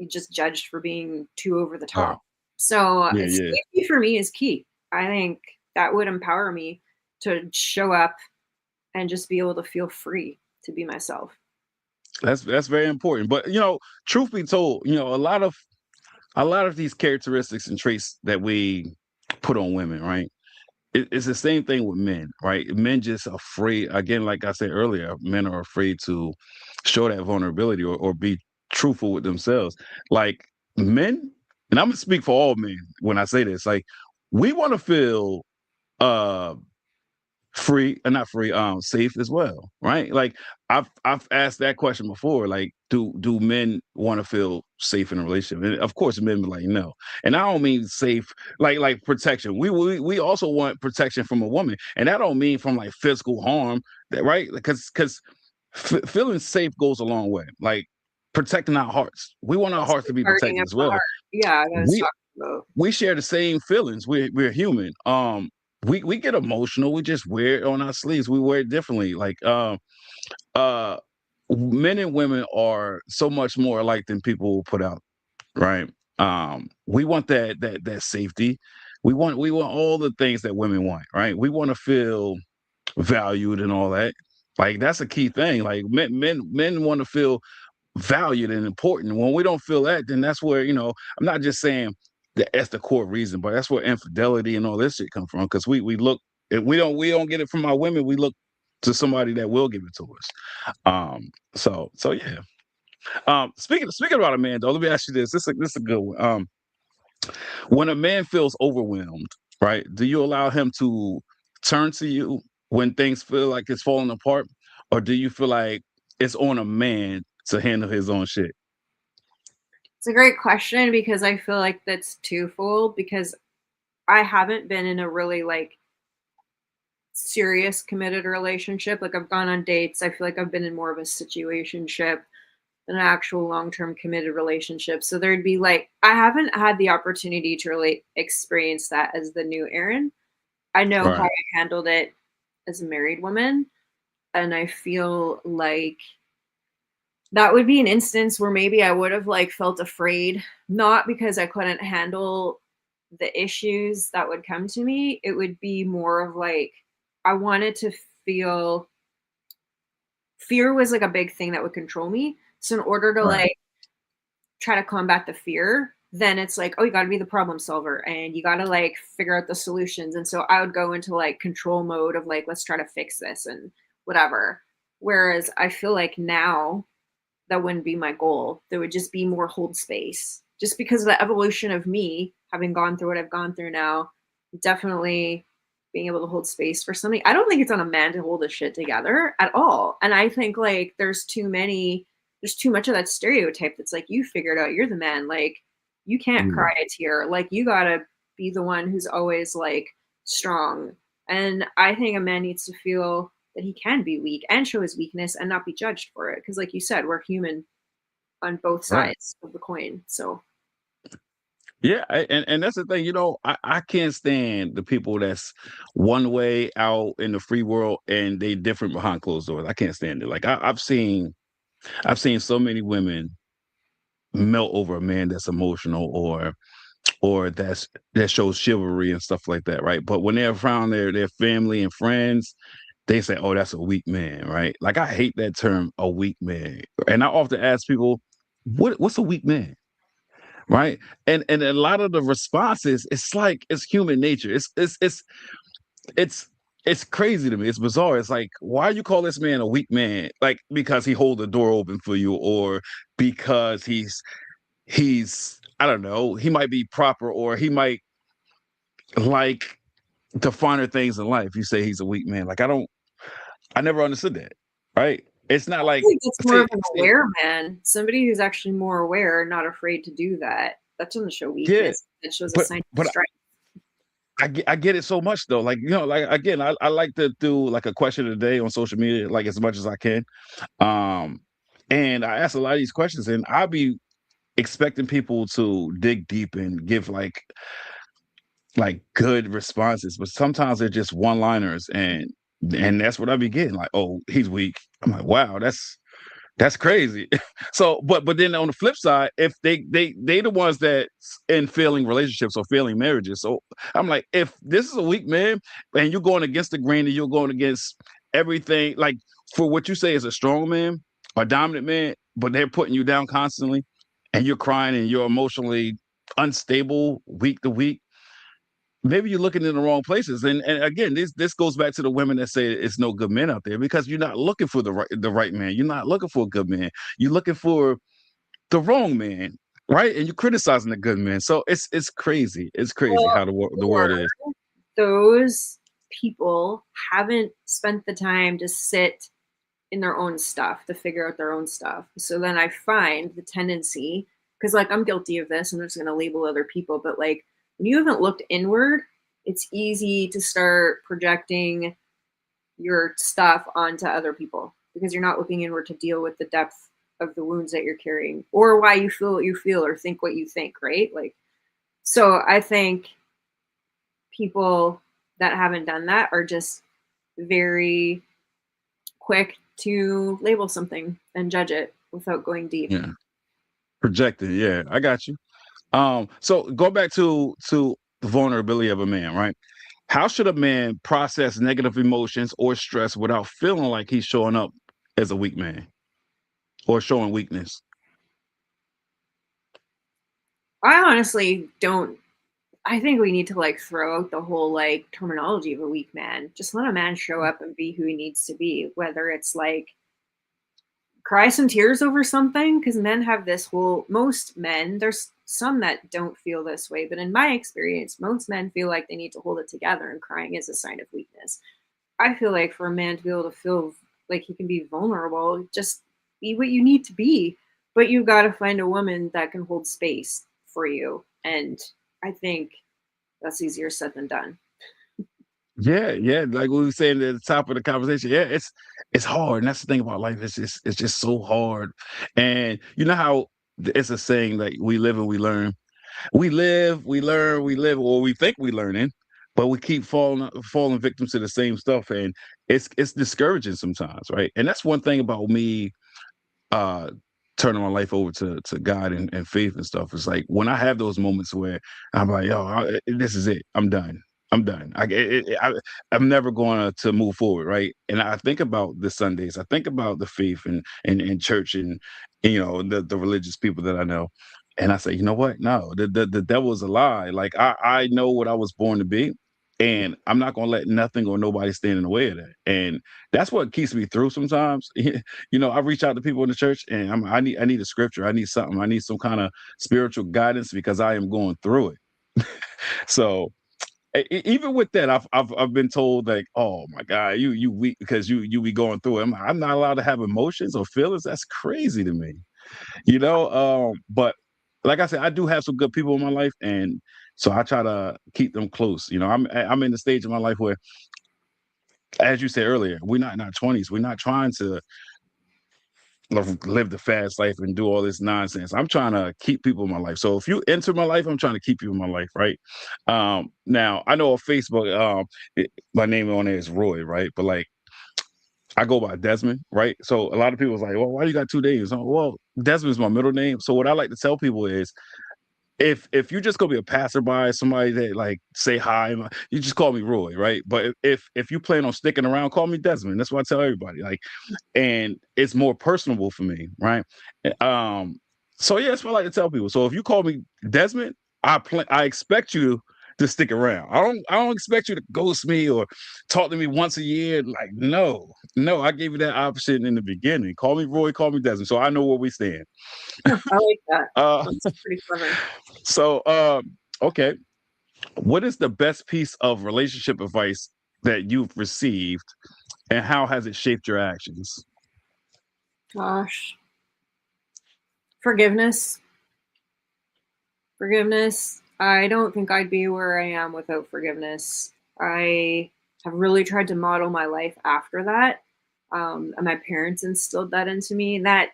just judged for being too over the Oh, top. So yeah, yeah. safety for me is key. I think that would empower me to show up and just be able to feel free to be myself. That's very important. But truth be told, a lot of these characteristics and traits that we put on women, right? It's the same thing with men, right? Men just afraid. Again, like I said earlier, men are afraid to show that vulnerability or be truthful with themselves. Like men, and I'm gonna speak for all men when I say this. Like we want to feel uh free, not free, safe as well, right? Like I've asked that question before. Like, do men want to feel safe in a relationship? And of course, men be like, no. And I don't mean safe like protection. We also want protection from a woman, and that don't mean from like physical harm, right? Because feeling safe goes a long way. Like protecting our hearts. We want our That's hearts to be guarding protected of as the well. heart. Yeah, I was We talking about. we share the same feelings. We're human. We get emotional. We just wear it on our sleeves. We wear it differently. Like uh men and women are so much more alike than people put out, right? We want that safety. We want all the things that women want, right? We want to feel valued and all that. Like that's a key thing. Like men want to feel valued and important. When we don't feel that, then that's where, I'm not just saying that that's the core reason, but that's where infidelity and all this shit come from. Because we look, if we don't get it from our women, we look to somebody that will give it to us. So yeah. Speaking about a man though, let me ask you this. This is a good one. When a man feels overwhelmed, right? Do you allow him to turn to you when things feel like it's falling apart, or do you feel like it's on a man to handle his own shit? It's a great question because I feel like that's twofold because I haven't been in a really like serious committed relationship. Like I've gone on dates. I feel like I've been in more of a situationship than an actual long-term committed relationship. So there'd be like I haven't had the opportunity to really experience that as the new Erin. I know how Right. I handled it as a married woman, and I feel like that would be an instance where maybe I would have like felt afraid, not because I couldn't handle the issues that would come to me. It would be more of like I wanted to feel fear was like a big thing that would control me. So in order to Right. like try to combat the fear, then it's like, oh, you got to be the problem solver and you got to like figure out the solutions. And so I would go into like control mode of like, let's try to fix this and whatever. Whereas I feel like now that wouldn't be my goal. There would just be more hold space. Just because of the evolution of me having gone through what I've gone through now, definitely being able to hold space for something. I don't think it's on a man to hold this shit together at all. And I think like there's too much of that stereotype that's like you figured out you're the man. Like you can't Mm. cry a tear. Like you gotta be the one who's always like strong. And I think a man needs to feel that he can be weak and show his weakness and not be judged for it. Because, like you said, we're human on both Right. sides of the coin. So, Yeah, and that's the thing. I can't stand the people that's one way out in the free world and they different behind closed doors. I can't stand it. Like I've seen so many women melt over a man that's emotional or that shows chivalry and stuff like that, right? But when they're around their family and friends, they say, "Oh, that's a weak man," right? Like I hate that term, a weak man. And I often ask people, what's a weak man?" Right? And a lot of the responses, it's like it's human nature. It's it's crazy to me. It's bizarre. It's like, why you call this man a weak man? Like because he hold the door open for you, or because he's I don't know, he might be proper, or he might like the finer things in life. You say he's a weak man. Like I never understood that. Right? It's not I like think it's more say of an say aware man, somebody who's actually more aware, not afraid to do that. That doesn't show yeah, weakness. It shows a but sign of but strength. I get it so much though. Like, like again, I like to do like a question of the day on social media, like as much as I can. Um, And I ask a lot of these questions, and I'll be expecting people to dig deep and give like good responses, but sometimes they're just one liners, and that's what I be getting. Like, oh, he's weak. I'm like, wow, that's crazy. So, but then on the flip side, if they the ones that in failing relationships or failing marriages. So I'm like, if this is a weak man and you're going against the grain and you're going against everything, like for what you say is a strong man, a dominant man, but they're putting you down constantly, and you're crying and you're emotionally unstable week to week, maybe you're looking in the wrong places. And again, this goes back to the women that say it's no good men out there, because you're not looking for the right man. You're not looking for a good man. You're looking for the wrong man, right? And you're criticizing the good man. So it's crazy. It's crazy Well, how the or world is. those people haven't spent the time to sit in their own stuff, to figure out their own stuff. So then I find the tendency, because like I'm guilty of this, I'm just going to label other people, but like when you haven't looked inward, it's easy to start projecting your stuff onto other people because you're not looking inward to deal with the depth of the wounds that you're carrying or why you feel what you feel or think what you think, right? Like, so I think people that haven't done that are just very quick to label something and judge it without going deep. Yeah, projected. Yeah, I got you. So go back to the vulnerability of a man, right? How should a man process negative emotions or stress without feeling like he's showing up as a weak man or showing weakness? I honestly don't. I think we need to like throw out the whole like terminology of a weak man. Just let a man show up and be who he needs to be, whether it's like cry some tears over something, because men have this whole, most men, there's some that don't feel this way, but in my experience most men feel like they need to hold it together and crying is a sign of weakness. I feel like for a man to be able to feel like he can be vulnerable, just be what you need to be, but you've got to find a woman that can hold space for you, and I think that's easier said than done. Yeah, yeah. Like we were saying at the top of the conversation, yeah, it's hard. And that's the thing about life. It's just so hard. And you know how it's a saying like we live and we learn. We live, we learn, we live, or we think we learning, but we keep falling victims to the same stuff. And it's discouraging sometimes, right? And that's one thing about me uh turning my life over to God and faith and stuff. It's like when I have those moments where I'm like, yo, this is it. I'm done. I'm done. I'm never going to move forward, right? And I think about the Sundays. I think about the faith and church and the religious people that I know, and I say, you know what? No, the devil is a lie. Like I know what I was born to be, and I'm not going to let nothing or nobody stand in the way of that. And that's what keeps me through sometimes. I reach out to people in the church, and I need a scripture. I need something. I need some kind of spiritual guidance because I am going through it. So even with that, I've been told like, oh my God, you weak because you be going through it. I'm not allowed to have emotions or feelings. That's crazy to me. But like I said, I do have some good people in my life, and so I try to keep them close. I'm in the stage of my life where, as you said earlier, we're not in our 20s. We're not trying to live the fast life and do all this nonsense. I'm trying to keep people in my life. So if you enter my life, I'm trying to keep you in my life, right? Now I know on Facebook, my name on there is Roy, right? But like I go by Desmond, right? So a lot of people is like, well, why you got two names? Well, Desmond is my middle name. So what I like to tell people is if you're just gonna be a passerby, somebody that like say hi, you just call me Roy, right? But if you plan on sticking around, call me Desmond. That's what I tell everybody. Like, and it's more personable for me, right? Um, so yeah, that's what I like to tell people. So if you call me Desmond, I expect you to stick around. I don't expect you to ghost me or talk to me once a year. Like, no, no, I gave you that option in the beginning. Call me Roy, call me Desmond. So I know where we stand. I like that. Uh That's pretty clever. so okay. What is the best piece of relationship advice that you've received, and how has it shaped your actions? Gosh, forgiveness. Forgiveness. I don't think I'd be where I am without forgiveness. I have really tried to model my life after that. And my parents instilled that into me. And that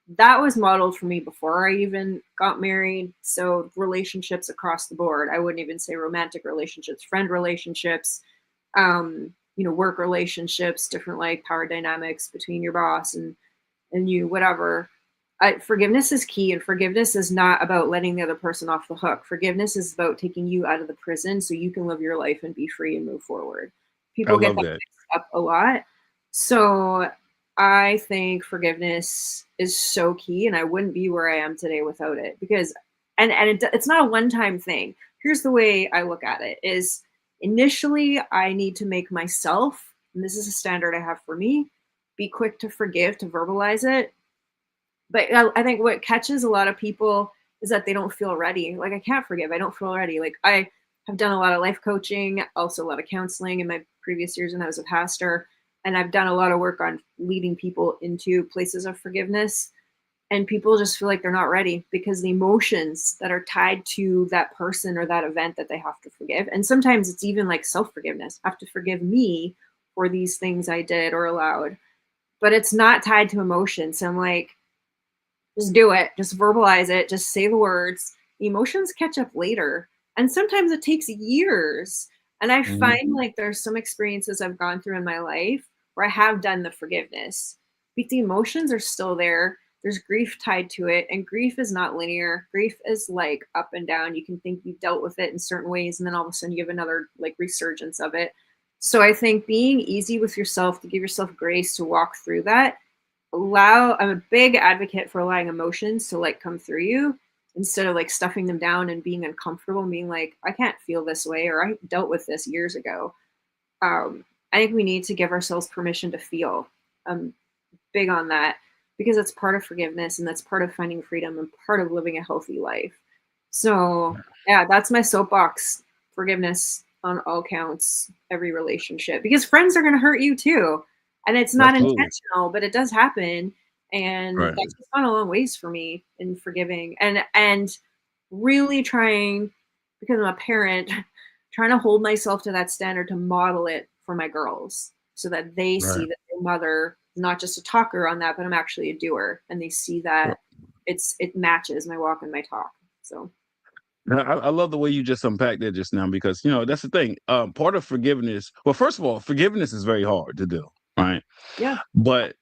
that was modeled for me before I even got married. So relationships across the board. I wouldn't even say romantic relationships, friend relationships, work relationships, different like power dynamics between your boss and you, whatever. Forgiveness is key, and forgiveness is not about letting the other person off the hook. Forgiveness is about taking you out of the prison so you can live your life and be free and move forward. I People get love that that. mixed up a lot. So I think forgiveness is so key, and I wouldn't be where I am today without it. Because, it's not a one time thing. Here's the way I look at it: is initially I need to make myself, and this is a standard I have for me, be quick to forgive, to verbalize it, but I think what catches a lot of people is that they don't feel ready. Like, I can't forgive. I don't feel ready. Like, I have done a lot of life coaching, also a lot of counseling in my previous years when I was a pastor. And I've done a lot of work on leading people into places of forgiveness. And people just feel like they're not ready because the emotions that are tied to that person or that event that they have to forgive. And sometimes it's even like self forgiveness. I have to forgive me for these things I did or allowed. But it's not tied to emotion. So I'm like, just do it. Just verbalize it. Just say the words. Emotions catch up later. And sometimes it takes years. And I Mhm. find like there's some experiences I've gone through in my life where I have done the forgiveness, but the emotions are still there. There's grief tied to it. And grief is not linear. Grief is like up and down. You can think you've dealt with it in certain ways, and then all of a sudden you have another like resurgence of it. So I think being easy with yourself, to give yourself grace to walk through that, I'm a big advocate for allowing emotions to like come through you instead of like stuffing them down and being uncomfortable and being like, I can't feel this way, or I dealt with this years ago. I think we need to give ourselves permission to feel. I'm big on that because it's part of forgiveness, and that's part of finding freedom and part of living a healthy life. So yeah, that's my soapbox: forgiveness on all counts, every relationship, because friends are going to hurt you too. And it's not Absolutely. intentional, but it does happen. And Right. that's just gone a long ways for me in forgiving and really trying, because I'm a parent, trying to hold myself to that standard to model it for my girls so that they see Right. that their mother is not just a talker on that, but I'm actually a doer. And they see that it matches my walk and my talk. So I love the way you just unpacked that just now because that's the thing. Part of forgiveness. Well, first of all, forgiveness is very hard to do, right? yeah. But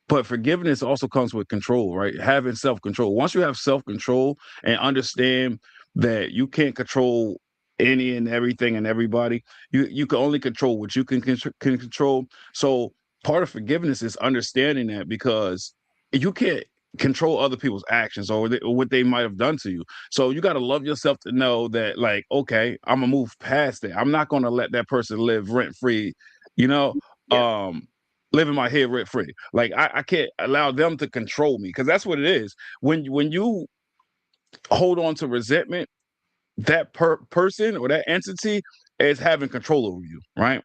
forgiveness also comes with control, right? Having self control. Once you have self control and understand that you can't control any and everything and everybody, you can only control what you can control. So part of forgiveness is understanding that because you can't control other people's actions or what they might have done to you. So you got to love yourself to know that, like, okay, I'm gonna move past it. I'm not gonna let that person live rent free, you know. Yeah. Live in my head rent free. Like I can't allow them to control me because that's what it is. When you hold on to resentment, that person or that entity is having control over you, right?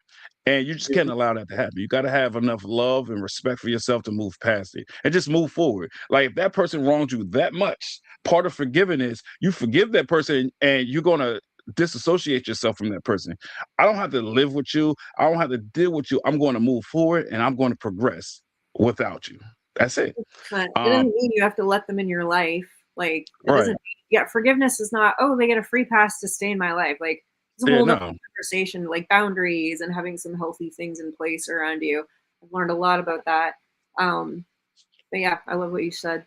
And you just can't allow that to happen. You got to have enough love and respect for yourself to move past it and just move forward. Like if that person wronged you that much, part of forgiving is you forgive that person and you're going to disassociate yourself from that person. I don't have to live with you. I don't have to deal with you. I'm going to move forward and I'm going to progress without you. That's it. But it Um, doesn't mean you have to let them in your life. Like, it doesn't right. mean, yeah, forgiveness is not, oh, they get a free pass to stay in my life. Like, it's a Yeah, whole nother no. conversation, like boundaries and having some healthy things in place around you. I've learned a lot about that. Um, but yeah, I love what you said.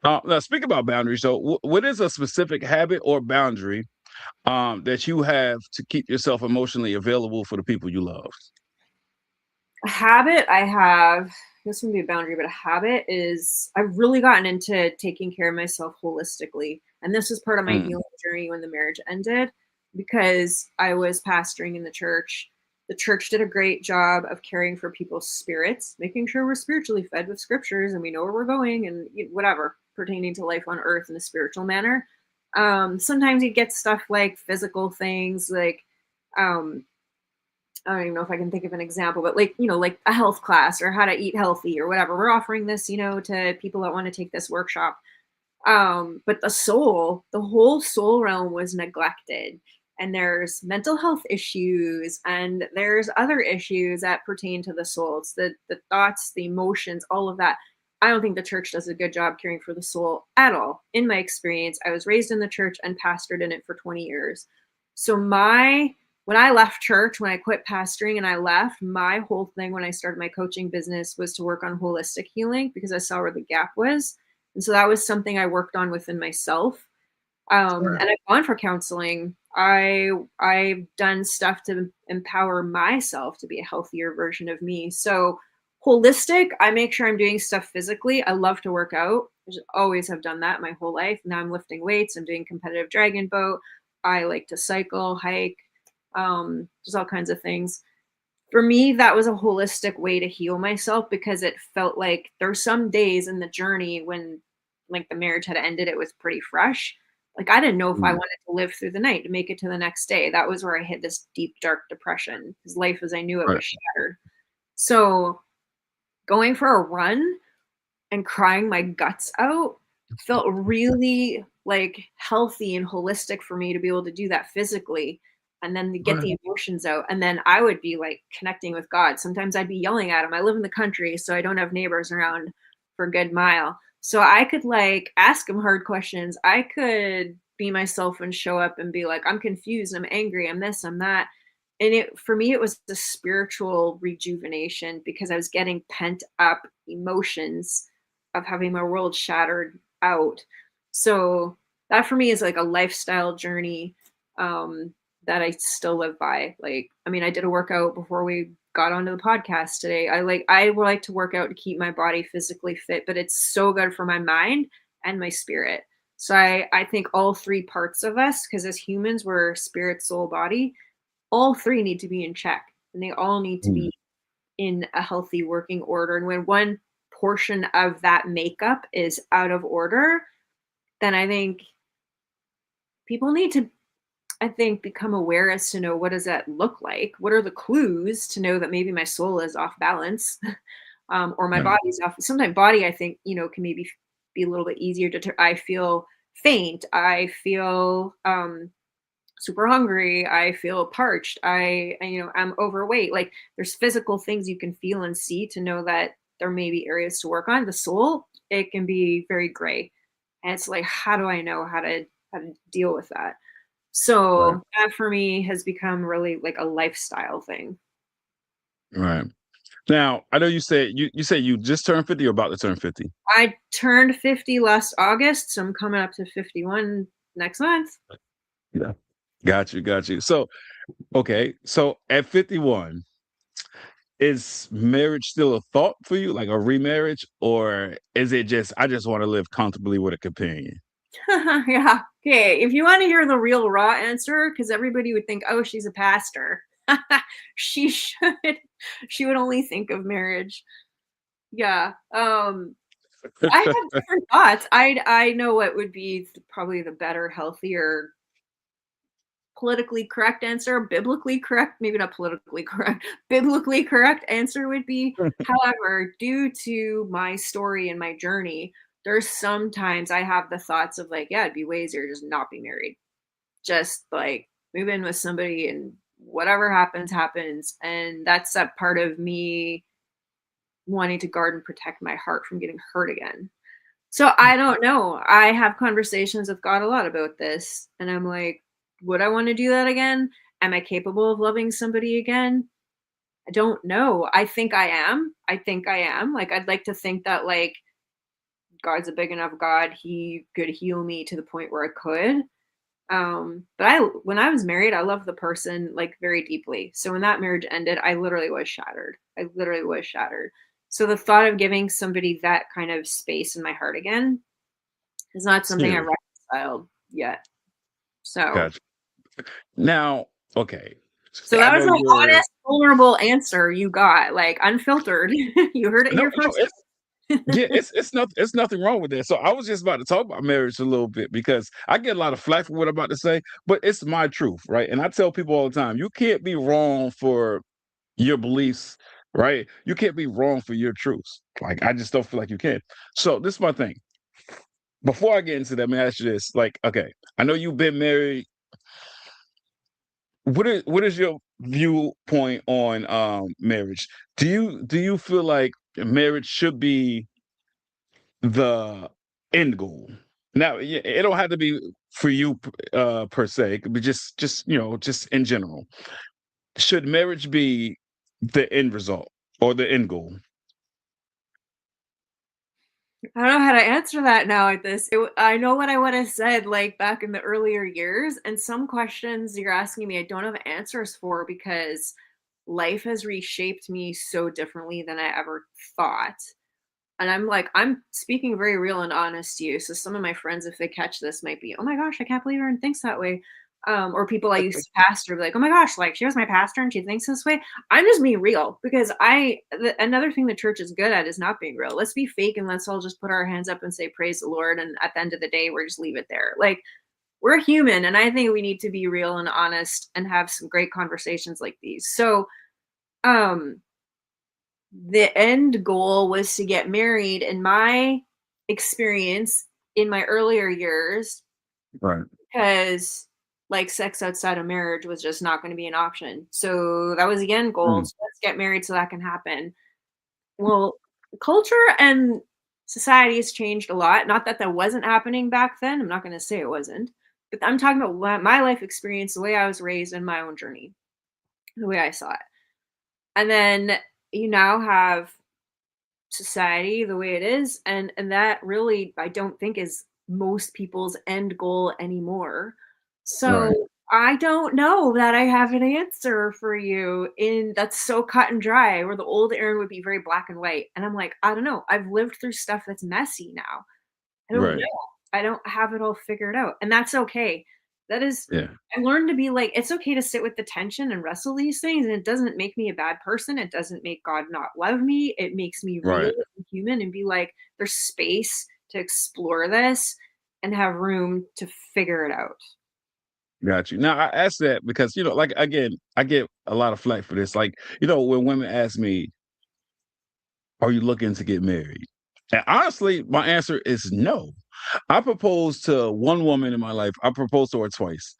Now, speak about boundaries. So, what is a specific habit or boundary that you have to keep yourself emotionally available for the people you love? A habit I have, this wouldn't be a boundary, but a habit is I've really gotten into taking care of myself holistically. And this was part of my Mm, healing journey when the marriage ended because I was pastoring in the church. The church did a great job of caring for people's spirits, making sure we're spiritually fed with scriptures and we know where we're going and whatever pertaining to life on earth in a spiritual manner. Sometimes you get stuff like physical things like um, I don't even know if I can think of an example, but like, like a health class or how to eat healthy or whatever. We're offering this, to people that want to take this workshop. But the whole soul realm was neglected. And there's mental health issues and there's other issues that pertain to the soul. It's the thoughts, the emotions, all of that. I don't think the church does a good job caring for the soul at all. In my experience, I was raised in the church and pastored in it for 20 years. So when I left church, when I quit pastoring and I left, my whole thing when I started my coaching business was to work on holistic healing because I saw where the gap was. And so that was something I worked on within myself. Right. And I've gone for counseling. I've done stuff to empower myself to be a healthier version of me. So holistic, I make sure I'm doing stuff physically. I love to work out. I just always have done that my whole life. Now I'm lifting weights. I'm doing competitive dragon boat. I like to cycle, hike, just all kinds of things. For me, that was a holistic way to heal myself because it felt like there's some days in the journey when like the marriage had ended, it was pretty fresh. Like I didn't know if I Mm. wanted to live through the night to make it to the next day. That was where I hit this deep, dark depression because life as I knew it Right. was shattered. So going for a run and crying my guts out felt really like healthy and holistic for me to be able to do that physically and then to get Right. the emotions out. And then I would be like connecting with God. Sometimes I'd be yelling at him. I live in the country, so I don't have neighbors around for a good mile. So I could like ask him hard questions. I could be myself and show up and be like, I'm confused, I'm angry, I'm this, I'm that. And it for me, it was the spiritual rejuvenation because I was getting pent up emotions of having my world shattered out. So that for me is like a lifestyle journey that I still live by. Like, I mean, I did a workout before we got onto the podcast today. I would like to work out to keep my body physically fit, but it's so good for my mind and my spirit. So I think all three parts of us, because as humans, we're spirit, soul, body, all three need to be in check and they all need to Mm. be in a healthy working order. And when one portion of that makeup is out of order, then I think people need to, I think, become aware as to know what does that look like? What are the clues to know that maybe my soul is off balance or my Right. body's off? Sometimes body, I think, can maybe be a little bit easier to, I feel faint. I feel super hungry. I feel parched. I'm overweight. Like there's physical things you can feel and see to know that there may be areas to work on. The soul, it can be very gray. And it's like, how do I know how to deal with that? Right. So that for me has become really like a lifestyle thing. Right. Now, I know you said you just turned 50 or about to turn 50. I turned 50 last August, so I'm coming up to 51 next month. Yeah. Got you, got you. So, okay. So at 51, is marriage still a thought for you, like a remarriage, or is it just I just want to live comfortably with a companion? Yeah. Okay. If you want to hear the real raw answer, because everybody would think, oh, she's a pastor. she should. She would only think of marriage. Yeah. I have different thoughts. I know what would be probably the better, healthier, politically correct answer, biblically correct, maybe not politically correct, biblically correct answer would be. However, due to my story and my journey, there's sometimes I have the thoughts of like, yeah, it'd be way easier to just not be married. Just like move in with somebody and whatever happens, happens. And that's a part of me wanting to guard and protect my heart from getting hurt again. So I don't know. I have conversations with God a lot about this. And I'm like, would I want to do that again? Am I capable of loving somebody again? I don't know. I think I am. I think I am. Like, I'd like to think that, like, God's a big enough God. He could heal me to the point where I could. But when I was married, I loved the person like very deeply. So when that marriage ended, I literally was shattered. I literally was shattered. So the thought of giving somebody that kind of space in my heart again is not something I Yeah, reconciled yet. So, gotcha. Now, okay. so I that was know the you're honest, vulnerable answer you got, like unfiltered. You heard it no, here no, first. yeah, it's nothing wrong with that. So I was just about to talk about marriage a little bit because I get a lot of flack for what I'm about to say, but it's my truth, right? And I tell people all the time, you can't be wrong for your beliefs, right? You can't be wrong for your truths. Like I just don't feel like you can. So this is my thing. Before I get into that, let me ask you this. Like, okay, I know you've been married. What is your viewpoint on marriage? Do you feel like marriage should be the end goal? Now, it don't have to be for you per se. It could be just just in general. Should marriage be the end result or the end goal? I don't know how to answer that now at this. I know what I would have said like back in the earlier years, and some questions you're asking me I don't have answers for because life has reshaped me so differently than I ever thought. And I'm like, I'm speaking very real and honest to you. So some of my friends, if they catch this, might be, oh my gosh, I can't believe Erin thinks that way. Or people I used to pastor be like, oh my gosh, like she was my pastor and she thinks this way. I'm just being real because another thing the church is good at is not being real. Let's be fake and let's all just put our hands up and say praise the Lord. And at the end of the day, we're just leave it there. Like we're human, and I think we need to be real and honest and have some great conversations like these. So, um, the end goal was to get married. In my experience in my earlier years, Right. because like sex outside of marriage was just not going to be an option. So that was the end goal. Mm, So let's get married so that can happen. Well, culture and society has changed a lot. Not that that wasn't happening back then. I'm not going to say it wasn't, but I'm talking about my life experience, the way I was raised, and my own journey, the way I saw it. And then you now have society the way it is, and that really I don't think is most people's end goal anymore. right. So I don't know that I have an answer for you in that's so cut and dry, where the old Aaron would be very black and white, and I'm like, I don't know, I've lived through stuff that's messy now. I don't Right. know. I don't have it all figured out, and that's okay. That is, Yeah. I learned to be like, it's okay to sit with the tension and wrestle these things, and it doesn't make me a bad person. It doesn't make God not love me. It makes me real Right. and human and be like, there's space to explore this and have room to figure it out. Got you. Now I ask that because like again, I get a lot of flack for this. Like, when women ask me, "Are you looking to get married?" And honestly, my answer is no. I proposed to one woman in my life. I proposed to her twice,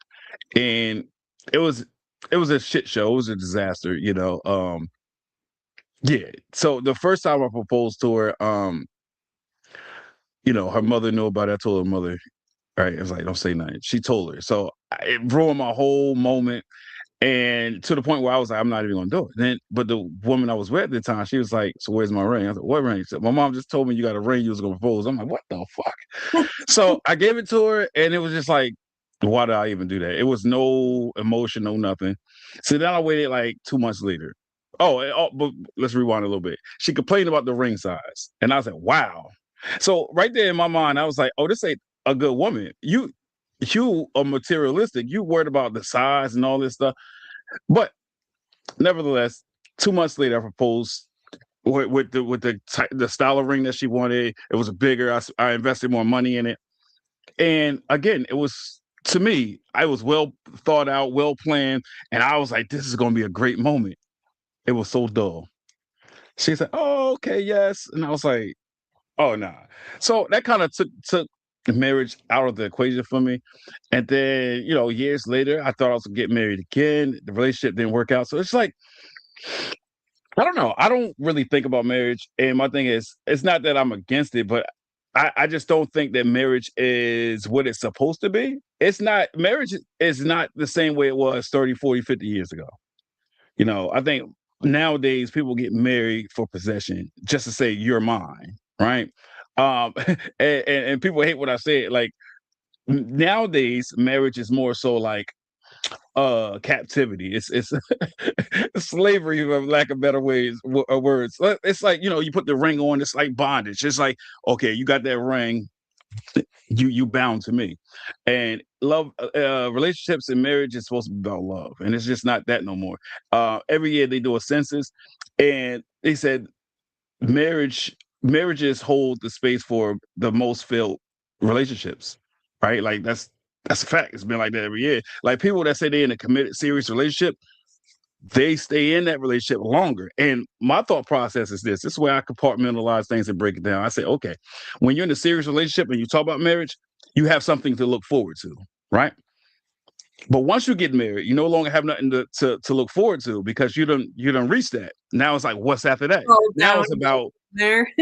and it was it was a shit show. It was a disaster. Yeah. So the first time I proposed to her, her mother knew about it. I told her mother, right? It was like, don't say nothing. She told her. So it ruined my whole moment. And to the point where I was like, I'm not even gonna do it. But the woman I was with at the time, she was like, "So where's my ring?" I was like, "What ring?" She said, "My mom just told me you got a ring. You was gonna propose." I'm like, "What the fuck?" So I gave it to her, and it was just like, why did I even do that? It was no emotion, no nothing. So then I waited like 2 months later. But let's rewind a little bit. She complained about the ring size, and I was like, "Wow." So right there in my mind, I was like, "Oh, this ain't a good woman. You are materialistic. You worried about the size and all this stuff." But nevertheless, 2 months later, I proposed with the style of ring that she wanted. It was bigger. I invested more money in it, and again, it was to me. I was well thought out, well planned, and I was like, "This is going to be a great moment." It was so dull. She said, "Oh, okay, yes," and I was like, "Oh, nah." So that kind of took marriage out of the equation for me. And then, years later, I thought I was gonna get married again. The relationship didn't work out. So it's like, I don't know. I don't really think about marriage. And my thing is, it's not that I'm against it, but I just don't think that marriage is what it's supposed to be. It's not, marriage is not the same way it was 30, 40, 50 years ago. I think nowadays people get married for possession just to say you're mine, right? And people hate what I said. Like nowadays, marriage is more so like captivity. It's slavery, for lack of better words. It's like you put the ring on. It's like bondage. It's like, okay, you got that ring, you bound to me. And love, relationships and marriage is supposed to be about love, and it's just not that no more. Every year they do a census, and they said marriages hold the space for the most failed relationships, right? Like that's a fact. It's been like that every year. Like people that say they're in a committed, serious relationship, they stay in that relationship longer. And my thought process is this: this is where I compartmentalize things and break it down. I say, okay, when you're in a serious relationship and you talk about marriage, you have something to look forward to, right? But once you get married, you no longer have nothing to look forward to because you don't reach that. Now it's like, what's after that? All Now down it's about there.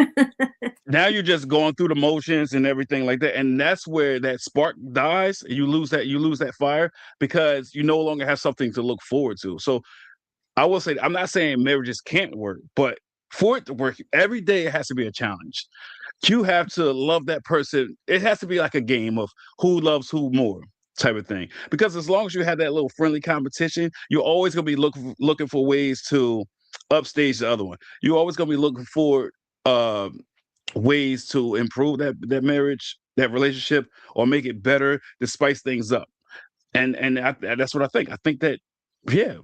now you're just going through the motions and everything like that, and that's where that spark dies. You lose that fire because you no longer have something to look forward to. So I will say, I'm not saying marriages can't work, but for it to work every day, it has to be a challenge. You have to love that person. It has to be like a game of who loves who more type of thing. Because as long as you have that little friendly competition, you're always gonna be looking for ways to upstage the other one. You're always gonna be looking for uh, ways to improve that marriage, that relationship, or make it better to spice things up. That's what I think. I think that yeah,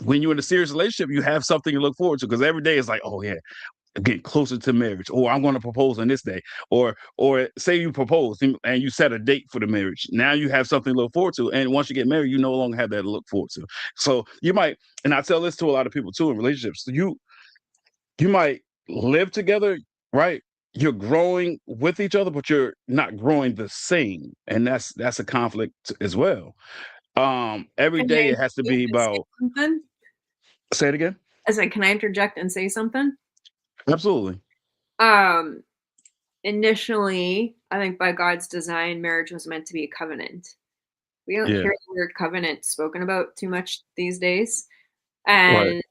when you're in a serious relationship, you have something to look forward to because every day is like, oh yeah, get closer to marriage, or I'm going to propose on this day, or say you propose and you set a date for the marriage. Now you have something to look forward to, and once you get married, you no longer have that to look forward to. So you might, and I tell this to a lot of people too in relationships. You might live together, right? You're growing with each other, but you're not growing the same, and that's a conflict as well. Every Can day I it has to interject be and say about. something? Say it again. I said, can I interject and say something? Absolutely. Um, Initially, I think by God's design, marriage was meant to be a covenant. We don't Yeah. hear the word covenant spoken about too much these days. Right. And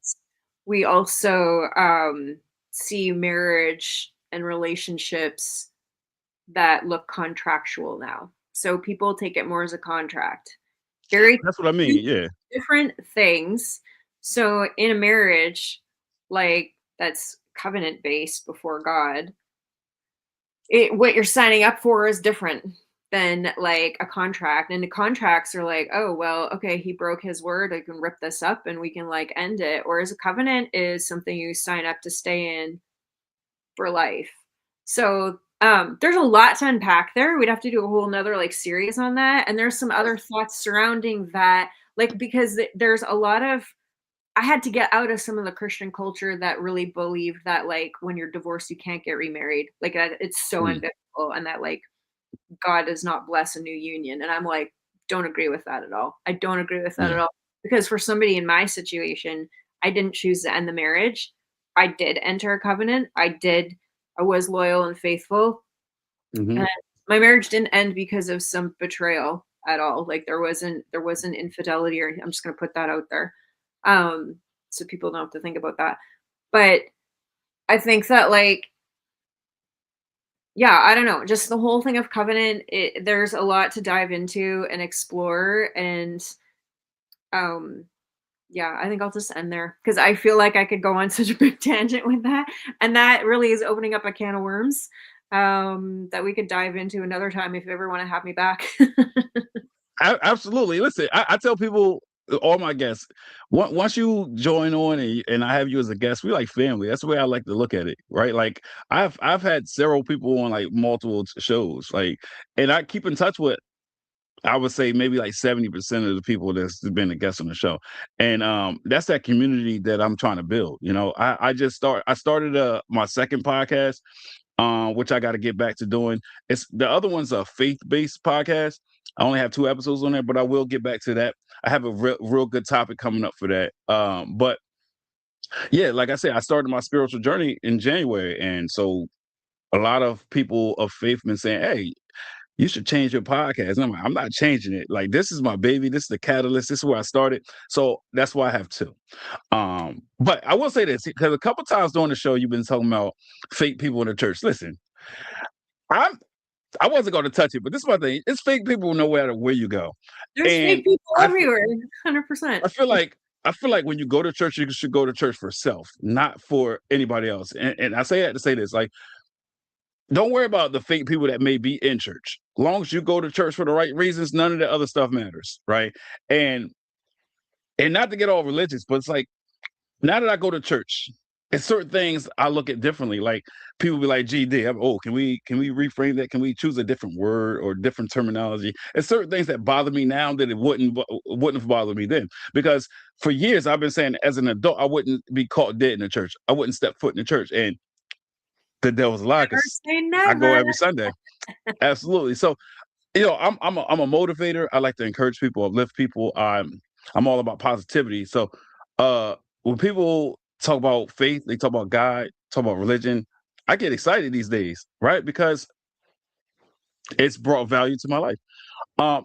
we also see marriage and relationships that look contractual now. So people take it more as a contract. Very That's what I two mean. Yeah. different things. So in a marriage, like that's covenant based before God, what you're signing up for is different than like a contract. And the contracts are like, oh well, okay, he broke his word, I can rip this up and we can like end it. Whereas a covenant is something you sign up to stay in for life. So there's a lot to unpack there. We'd have to do a whole nother like series on that. And there's some other thoughts surrounding that, like because there's a lot of, I had to get out of some of the Christian culture that really believed that like when you're divorced you can't get remarried. Like that it's so Mm, unbiblical and that like God does not bless a new union. And I'm like, don't agree with that at all. I don't agree with that yeah. at all. Because for somebody in my situation, I didn't choose to end the marriage. I did enter a covenant. I was loyal and faithful. And Hmm. my marriage didn't end because of some betrayal at all. Like there wasn't infidelity or I'm just gonna put that out there. Um, so people don't have to think about that. But I think that like yeah, I don't know, just the whole thing of covenant, there's a lot to dive into and explore and um yeah, I think I'll just end there because I feel like I could go on such a big tangent with that. And that really is opening up a can of worms that we could dive into another time if you ever want to have me back. Absolutely. Listen, I tell people, all my guests, once you join on and I have you as a guest, we like family. That's the way I like to look at it, right? Like I've had several people on like multiple shows, like, and I keep in touch with. I would say maybe like 70% of the people that's been a guest on the show. And that's that community that I'm trying to build. I started my second podcast, which I got to get back to doing. It's the other one's a faith-based podcast. I only have 2 episodes on there, but I will get back to that. I have a real good topic coming up for that. But yeah, like I said, I started my spiritual journey in January, and so a lot of people of faith been saying, "Hey, you should change your podcast." And I'm like, I'm not changing it. Like, this is my baby. This is the catalyst. This is where I started. So that's why I have two. But I will say this because a couple times during the show, you've been talking about fake people in the church. Listen, I'm I wasn't going to touch it, but this is my thing. It's fake people no matter where you go, There's and fake people I f- everywhere, 100%. I feel like when you go to church, you should go to church for self, not for anybody else. And I say that to say this, like, don't worry about the fake people that may be in church. Long as you go to church for the right reasons, none of the other stuff matters, right? And not to get all religious, but it's like now that I go to church, it's certain things I look at differently. Like people be like, "GD, oh, can we reframe that? Can we choose a different word or different terminology?" It's certain things that bother me now that it wouldn't have bothered me then. Because for years I've been saying, as an adult, I wouldn't be caught dead in the church. I wouldn't step foot in the church, and the devil's a lie Never because say I go never. every Sunday. Absolutely. So I'm a motivator. I like to encourage people, uplift people. I'm all about positivity. So when people talk about faith, they talk about God, talk about religion. I get excited these days, right? Because it's brought value to my life.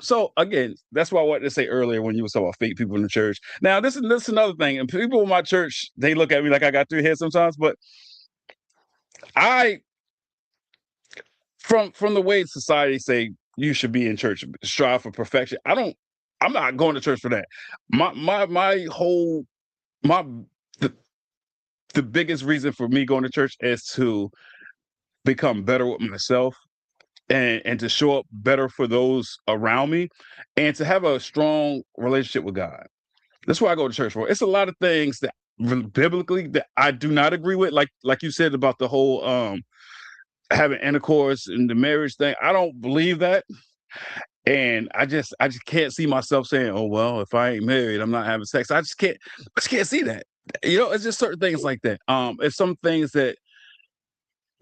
So again, that's what I wanted to say earlier when you were talking about fake people in the church. Now, this is another thing, and people in my church, they look at me like I got 3 heads sometimes, but I from the way society say you should be in church, strive for perfection. I'm not going to church for that. My whole my the, the biggest reason for me going to church is to become better with myself and to show up better for those around me and to have a strong relationship with God. That's why I go to church for. It's a lot of things that biblically that I do not agree with, like you said about the whole having intercourse and the marriage thing. I don't believe that. And I just can't see myself saying, "Oh well, if I ain't married, I'm not having sex." I just can't see that. It's just certain things like that. It's some things that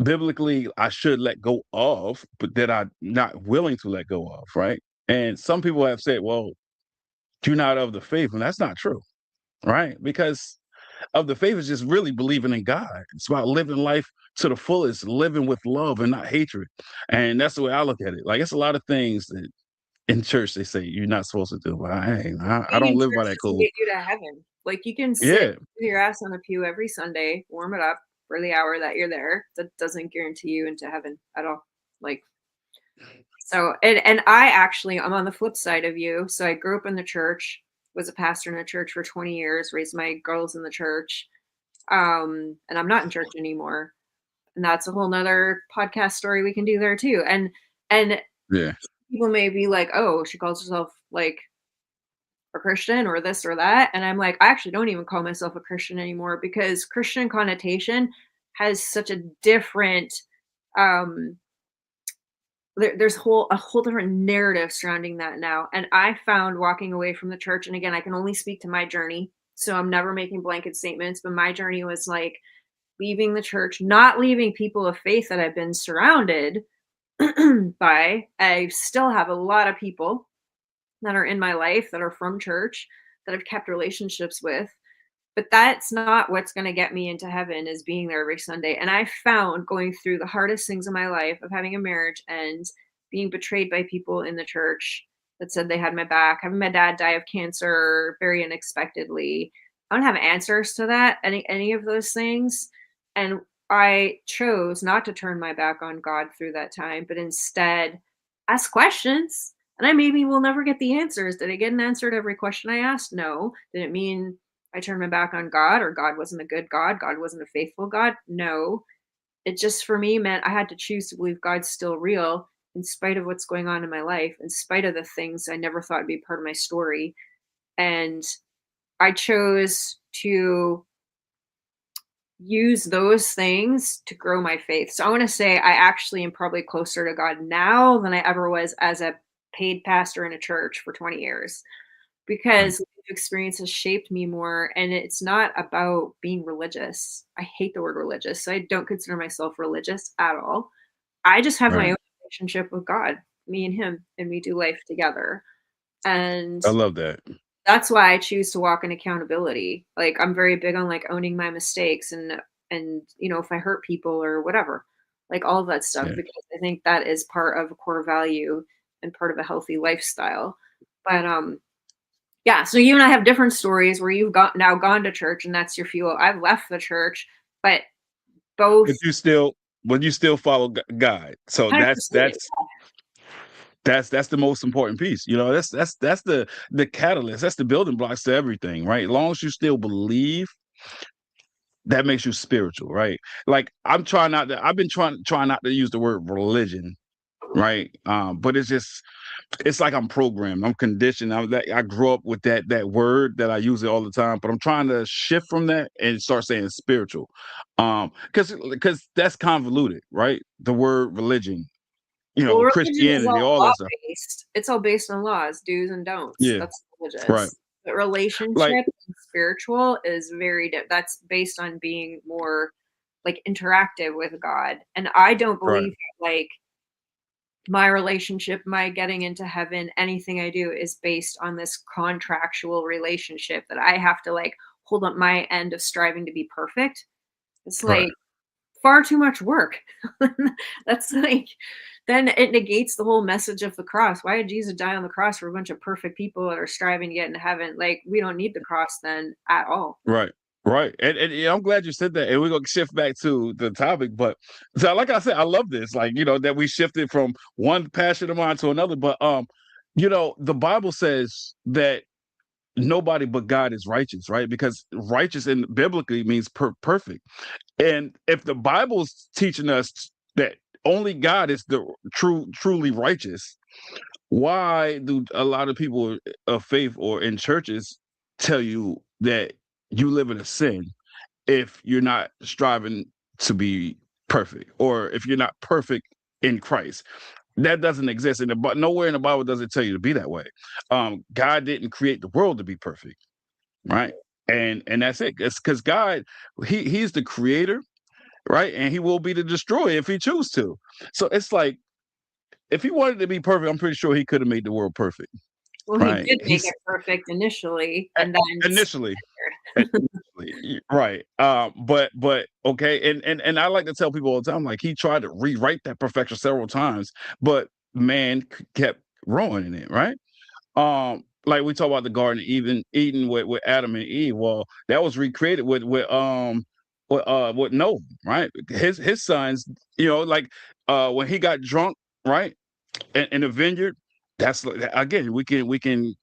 biblically I should let go of, but that I'm not willing to let go of, right? And some people have said, "Well, you're not of the faith," and that's not true, right? Because of the faith is just really believing in God. It's about living life to the fullest, living with love and not hatred. And that's the way I look at it. Like it's a lot of things that in church they say you're not supposed to do, but I Being don't in live by church that doesn't code. get you to heaven. Like, you can sit Yeah, with your ass on a pew every Sunday, warm it up for the hour that you're there. That doesn't guarantee you into heaven at all. Like, so, and I actually, I'm on the flip side of you. So I grew up in the church, was a pastor in a church for 20 years, raised my girls in the church. And I'm not in church anymore. And that's a whole nother podcast story we can do there too. And yeah, people may be like, oh, she calls herself like a Christian or this or that. And I'm like, I actually don't even call myself a Christian anymore because Christian connotation has such a different um there's a whole different narrative surrounding that now. And I found walking away from the church, and again, I can only speak to my journey. So I'm never making blanket statements, but my journey was like leaving the church, not leaving people of faith that I've been surrounded by. I still have a lot of people that are in my life that are from church that I've kept relationships with. But that's not what's going to get me into heaven is being there every Sunday. And I found going through the hardest things in my life of having a marriage and being betrayed by people in the church that said they had my back, having my dad die of cancer very unexpectedly. I don't have answers to that, any of those things. And I chose not to turn my back on God through that time, but instead ask questions. And I maybe will never get the answers. Did I get an answer to every question I asked? No. Did it mean I turned my back on God or God wasn't a good God? God wasn't a faithful God? No. It just for me meant I had to choose to believe God's still real in spite of what's going on in my life, in spite of the things I never thought would be part of my story. And I chose to use those things to grow my faith. So I want to say I actually am probably closer to God now than I ever was as a paid pastor in a church for 20 years right, because experience has shaped me more. And it's not about being religious. I hate the word religious. So I don't consider myself religious at all. I just have my right. own relationship with God, me and him, and we do life together. And I love that. that's why I choose to walk in accountability. Like I'm very big on like owning my mistakes and if I hurt people or whatever, like all of that stuff Yeah. because I think that is part of a core value and part of a healthy lifestyle. But yeah, so you and I have different stories where you've gone to church and that's your fuel. I've left the church, but both But you still follow God. So that's 100%. that's that's the most important piece. That's the catalyst. That's the building blocks to everything, right? As long as you still believe, that makes you spiritual, right? Like I've been trying not to use the word religion, right? But it's like I'm programmed. I'm conditioned. I grew up with that word that I use it all the time, but I'm trying to shift from that and start saying spiritual. Because that's convoluted, right? The word religion, Well, religion is Christianity, all all law that stuff. based. It's all based on laws, do's and don'ts. Yeah, That's right. religious. But Like relationship and spiritual is that's based on being more like interactive with God. And I don't right, believe like my relationship, my getting into heaven, anything I do is based on this contractual relationship that I have to like hold up my end of striving to be perfect. It's right. like far too much work. That's like then it negates the whole message of the cross. Why did Jesus die on the cross for a bunch of perfect people that are striving to get into heaven? Like, we don't need the cross then at all. Right. Right. And yeah, I'm glad you said that. And we're gonna shift back to the topic. But so like I said, I love this. Like, that we shifted from one passion of mine to another. But the Bible says that nobody but God is righteous, right? Because righteous in biblically means perfect. And if the Bible's teaching us that only God is the truly righteous, why do a lot of people of faith or in churches tell you that you live in a sin if you're not striving to be perfect, or if you're not perfect in Christ? That doesn't exist, but nowhere in the Bible does it tell you to be that way. God didn't create the world to be perfect, right? And that's it. It's because God, he's the creator, right? And he will be the destroyer if he chooses to. So it's like, if he wanted to be perfect, I'm pretty sure he could have made the world perfect, Well, he right? did make it perfect initially, A- and then initially, initially, right? But okay, and I like to tell people all the time, like, he tried to rewrite that perfection several times, but man kept ruining it, right? Like we talk about the Garden of Eden with Adam and Eve. Well, that was recreated with Noah, right? His sons, like when he got drunk, right, in the vineyard. That's again, we can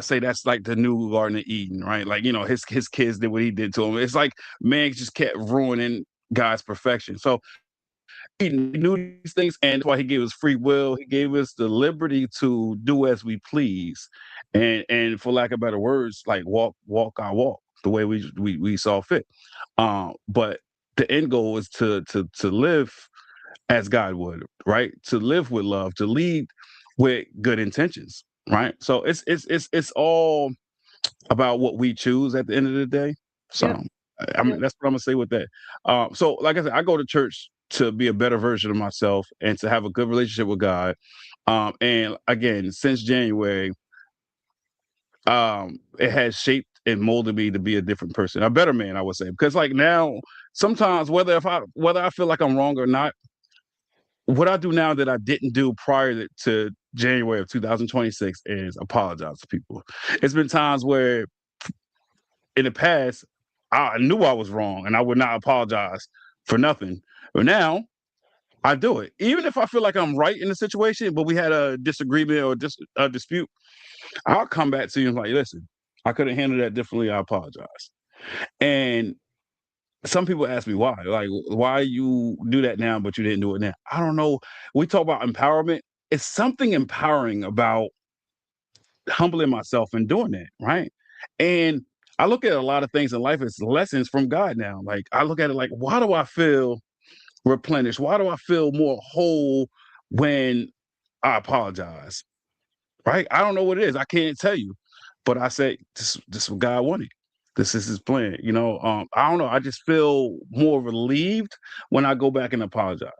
say that's like the new Garden of Eden, right? Like, his kids did what he did to him. It's like man just kept ruining God's perfection. So he knew these things, and that's why he gave us free will. He gave us the liberty to do as we please, and for lack of better words, like walk our walk the way we saw fit. But the end goal is to live as God would, right? To live with love, to lead with good intentions, right? So it's all about what we choose at the end of the day. So yep, I mean, yep, that's what I'm gonna say with that. So like I said, I go to church to be a better version of myself and to have a good relationship with God. And again, since January, it has shaped and molded me to be a different person, a better man, I would say. Because like now, sometimes whether I feel like I'm wrong or not, what I do now that I didn't do prior to January of 2026 is apologize to people. It's been times where in the past I knew I was wrong and I would not apologize for nothing. But now I do it, even if I feel like I'm right in the situation, but we had a disagreement or a dispute. I'll come back to you and like, listen, I could have handled that differently. I apologize. And some people ask me why, like, why you do that now, but you didn't do it now. I don't know. We talk about empowerment. It's something empowering about humbling myself and doing that, right? And I look at a lot of things in life as lessons from God now. Like I look at it like, why do I feel replenished? Why do I feel more whole when I apologize? Right? I don't know what it is. I can't tell you. But I say this is what God wanted. This is his plan. I don't know. I just feel more relieved when I go back and apologize.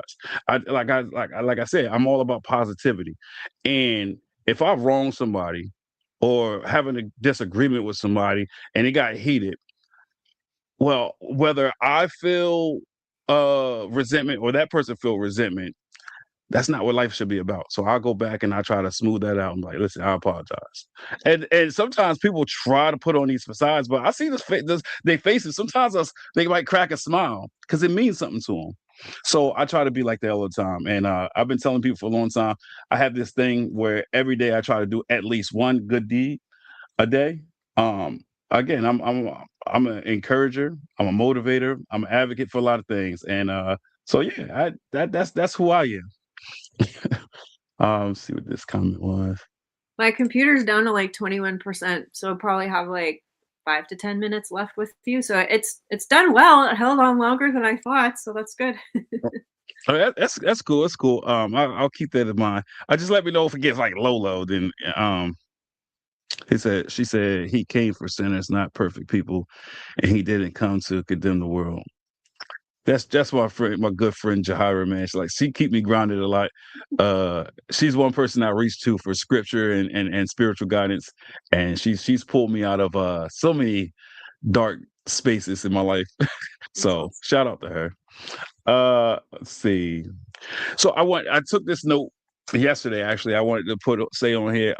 Like I said, I'm all about positivity. And if I wrong somebody or having a disagreement with somebody and it got heated, well, whether I feel resentment or that person feel resentment, that's not what life should be about. So I'll go back and I try to smooth that out. I'm like, listen, I apologize. And sometimes people try to put on these facades, but I see they faces. Sometimes they might crack a smile because it means something to them. So I try to be like that all the time. And I've been telling people for a long time, I have this thing where every day I try to do at least one good deed a day. Um, Again, I'm an encourager, I'm a motivator, I'm an advocate for a lot of things. And so yeah, that's who I am. See what this comment was. my computer's down to like 21%, so I'll probably have like 5 to 10 minutes left with you. So it's done well. It held on longer than I thought, so that's good. Oh, that's cool. That's cool. I'll keep that in mind. I just let me know if it gets like low, then she said he came for sinners, not perfect people, and he didn't come to condemn the world. That's my friend, my good friend Jahira, man. She keep me grounded a lot. She's one person I reach to for scripture and spiritual guidance, and she's pulled me out of so many dark spaces in my life. That's So awesome. shout out to her. Let's see. So I took this note yesterday. Actually, I wanted to say on here.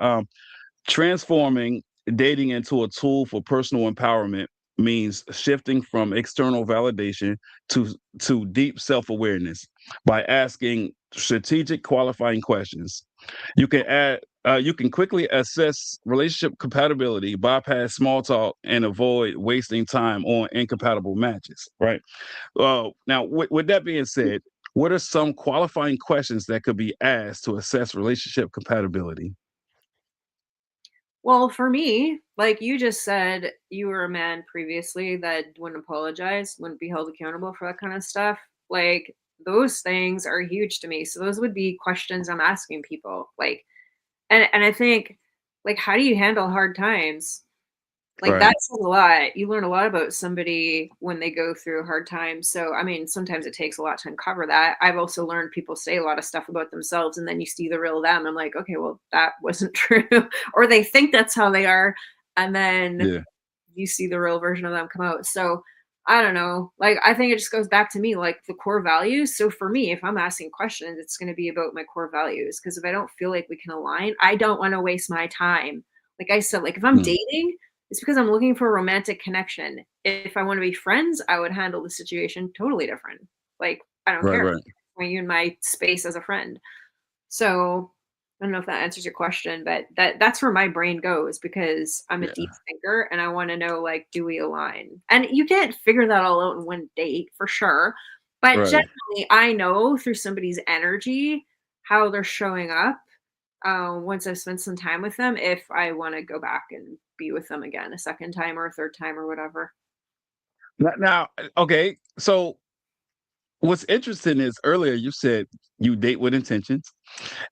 Transforming dating into a tool for personal empowerment means shifting from external validation to deep self-awareness by asking strategic qualifying questions. You can quickly assess relationship compatibility, bypass small talk, and avoid wasting time on incompatible matches. Right. Now, with that being said, what are some qualifying questions that could be asked to assess relationship compatibility? Well, for me, like you just said, you were a man previously that wouldn't apologize, wouldn't be held accountable for that kind of stuff. Like those things are huge to me. So those would be questions I'm asking people. Like, and I think, like, how do you handle hard times? Like, Right. that says a lot. You learn a lot about somebody when they go through a hard time. So, I mean, sometimes it takes a lot to uncover that. I've also learned people say a lot of stuff about themselves, and then you see the real them. I'm like, okay, well, that wasn't true. Or they think that's how they are. And then Yeah. you see the real version of them come out. So, I don't know. Like, I think it just goes back to me, like the core values. So, for me, if I'm asking questions, it's going to be about my core values. Because if I don't feel like we can align, I don't want to waste my time. Like I said, like if I'm Mm. dating, it's because I'm looking for a romantic connection. If I want to be friends, I would handle the situation totally different. Like, I don't Right. care. Right. Want you in my space as a friend. So I don't know if that answers your question, but that's where my brain goes because I'm a deep Yeah. thinker and I want to know like, do we align? And you can't figure that all out in one date for sure. But Right. generally I know through somebody's energy how they're showing up once I've spent some time with them if I want to go back and be with them again a second time or a third time or whatever. Now, okay. So what's interesting is earlier you said you date with intentions.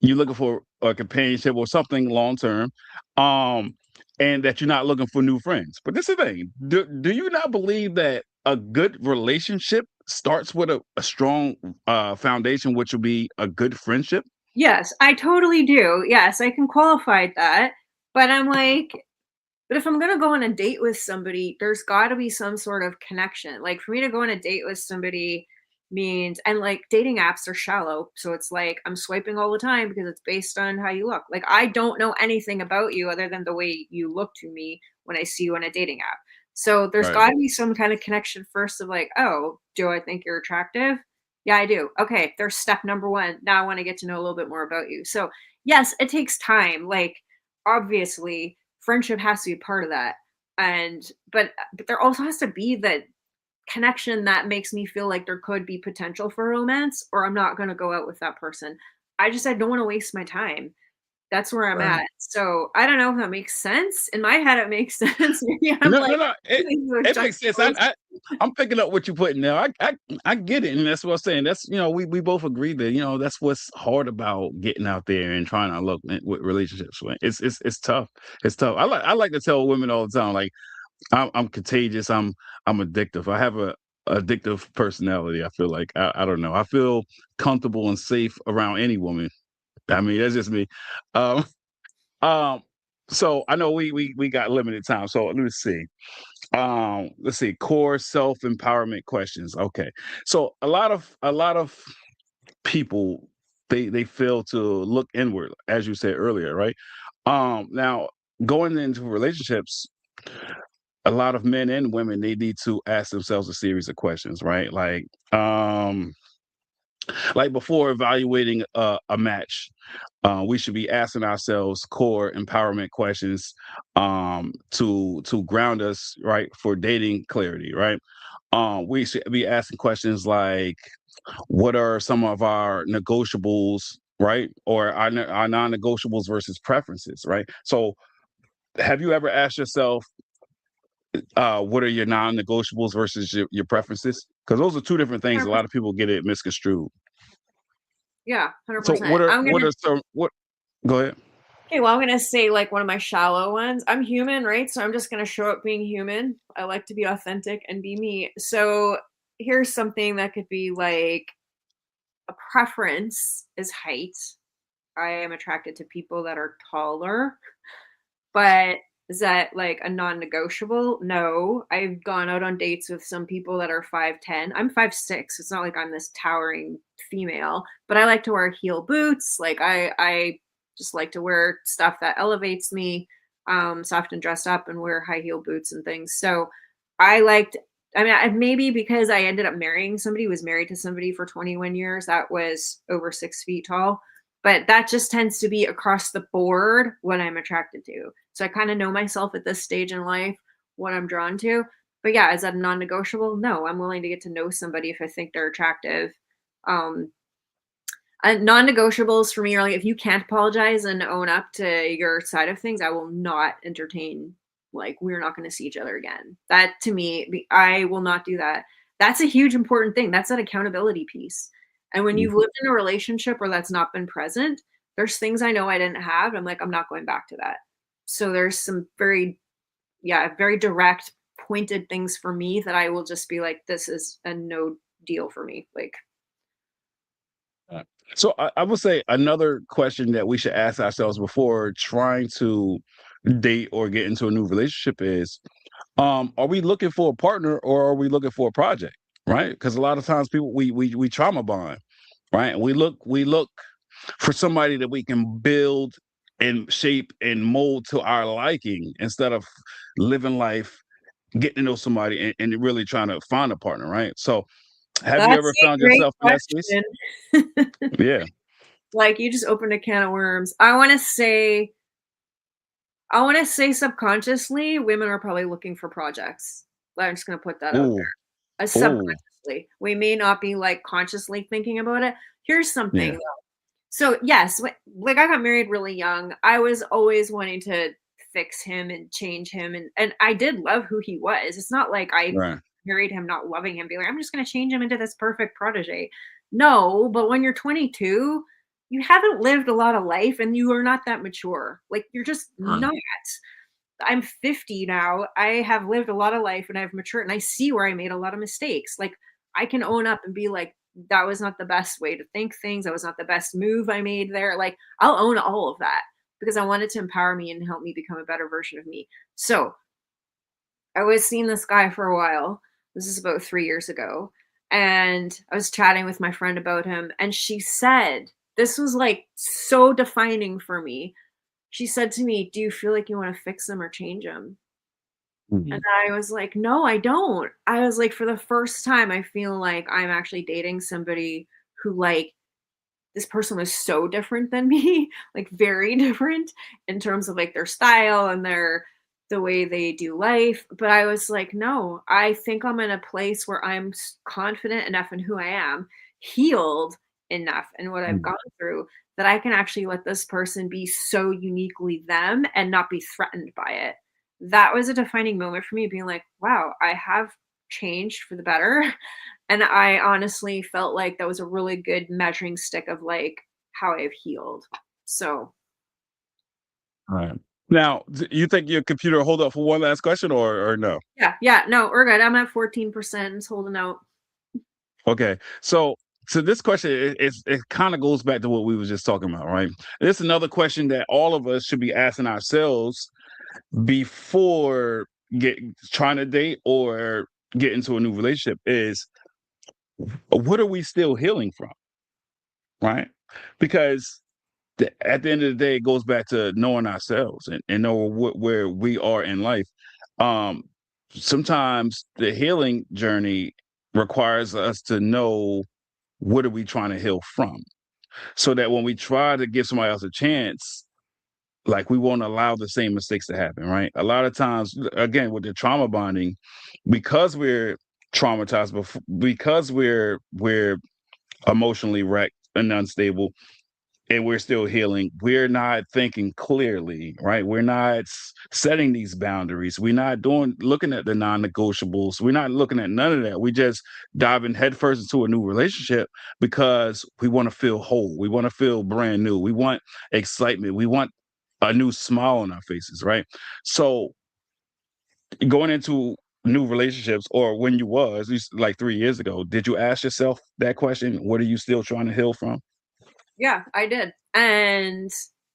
You're looking for a companionship or something long term, um, and that you're not looking for new friends. But this is the thing: do you not believe that a good relationship starts with a strong foundation, which will be a good friendship? Yes, I totally do. Yes, I can qualify that. But I'm like, but if I'm gonna go on a date with somebody, there's gotta be some sort of connection. Like for me to go on a date with somebody means and like dating apps are shallow. So it's like I'm swiping all the time because it's based on how you look. Like I don't know anything about you other than the way you look to me when I see you on a dating app. So there's Right. gotta be some kind of connection first of like, oh, do I think you're attractive? Yeah, I do. Okay, there's step number one. Now I want to get to know a little bit more about you. So yes, it takes time. Like obviously friendship has to be part of that. And but there also has to be that connection that makes me feel like there could be potential for romance or I'm not going to go out with that person. I don't want to waste my time. That's where I'm Right. at. So I don't know if that makes sense. In my head it makes sense. Maybe I'm No, like no, no. these are It makes sense. juxtaposed. I'm picking up what you're putting there. I get it, and that's what I'm saying. That's we both agree that that's what's hard about getting out there and trying to look with relationships. Man. It's tough. It's tough. I like to tell women all the time, like I'm contagious. I'm addictive. I have a addictive personality. I feel like I don't know. I feel comfortable and safe around any woman. I mean, that's just me. Um, um. So I know we got limited time. So let's see, core self-empowerment questions. Okay. So a lot of people they fail to look inward, as you said earlier, right? Now going into relationships, a lot of men and women they need to ask themselves a series of questions, right? Like before evaluating a match, we should be asking ourselves core empowerment questions to ground us, right, for dating clarity, right? We should be asking questions like, what are some of our negotiables, right, or our non-negotiables versus preferences, right? So, have you ever asked yourself, what are your non-negotiables versus your preferences? Because those are two different things. A lot of 100%. people get it misconstrued. Yeah, So, 100%. I'm what gonna are some what? Go ahead. Okay, well, I'm gonna say like one of my shallow ones. I'm human, right? So I'm just gonna show up being human. I like to be authentic and be me. So here's something that could be like a preference is height. I am attracted to people that are taller, but Is that like a non-negotiable? No. I've gone out on dates with some people that are 5'10". I'm 5'6". It's not like I'm this towering female, but I like to wear heel boots. Like I just like to wear stuff that elevates me, so I often dress up and wear high heel boots and things. So I liked I mean, maybe because I ended up marrying somebody who was married to somebody for 21 years that was over 6 feet tall. But that just tends to be across the board what I'm attracted to. So I kind of know myself at this stage in life, what I'm drawn to. But yeah, is that a non-negotiable? No, I'm willing to get to know somebody if I think they're attractive. Um, and non-negotiables for me are like if you can't apologize and own up to your side of things, I will not entertain like we're not going to see each other again. That to me, I will not do that. That's a huge important thing. That's that accountability piece. And when Mm. you've lived in a relationship where that's not been present, there's things I know I didn't have. I'm like, I'm not going back to that. So there's some very, yeah, very direct, pointed things for me that I will just be like, this is a no deal for me. Like, Uh, So I would say another question that we should ask ourselves before trying to date or get into a new relationship is, are we looking for a partner or are we looking for a project? Right? Because a lot of times people we trauma bond, right? And we look for somebody that we can build and shape and mold to our liking instead of living life, getting to know somebody and really trying to find a partner, right? So have you that's ever a found great yourself in that space? question. Yeah. Like, you just opened a can of worms. I wanna say subconsciously, women are probably looking for projects. I'm just gonna put that out Ooh. there. Ooh. Subconsciously. We may not be, like, consciously thinking about it. Here's something, Yeah. though. So, yes, like, I got married really young. I was always wanting to fix him and change him, and I did love who he was. It's not like I Right. married him not loving him, be like, "I'm just gonna change him into this perfect protege." No, but when you're 22, you haven't lived a lot of life and you are not that mature. Like, you're just Right. not. I'm 50 now. I have lived a lot of life and I've matured and I see where I made a lot of mistakes. Like, I can own up and be like, that was not the best way to think things. That was not the best move I made there. Like, I'll own all of that because I wanted to empower me and help me become a better version of me. So I was seeing this guy for a while. This is about 3 years ago. And I was chatting with my friend about him. And she said, this was like so defining for me. She said to me, "Do you feel like you want to fix him or change him?" And Mhm. I was like, "No, I don't." I was like, "For the first time, I feel like I'm actually dating somebody who, like, this person was so different than me, like, very different in terms of, like, their style and the way they do life." But I was like, "No, I think I'm in a place where I'm confident enough in who I am, healed enough in what I've Mhm. gone through that I can actually let this person be so uniquely them and not be threatened by it." That was a defining moment for me, being like, "Wow, I have changed for the better." And I honestly felt like that was a really good measuring stick of, like, how I've healed. So, Right. Now, you think your computer will hold up for one last question or no? yeah, yeah, no, we're good. I'm at 14%, it's holding out. Okay. So this question it kind of goes back to what we was just talking about, right? This is another question that all of us should be asking ourselves before get trying to date or get into a new relationship is what are we still healing from, right? Because at the end of the day, it goes back to knowing ourselves and know where we are in life. Um, Sometimes the healing journey requires us to know what are we trying to heal from, so that when we try to give somebody else a chance, like we won't allow the same mistakes to happen. Right? A lot of times, again, with the trauma bonding, because we're traumatized, because we're emotionally wrecked and unstable and we're still healing, we're not thinking clearly, right? We're not setting these boundaries. We're not looking at the non-negotiables. We're not looking at none of that. We just diving headfirst into a new relationship because we want to feel whole. We want to feel brand new. We want excitement. We want a new smile on our faces, right? So going into new relationships, or when you was like 3 years ago, did you ask yourself that question? What are you still trying to heal from? Yeah, I did. And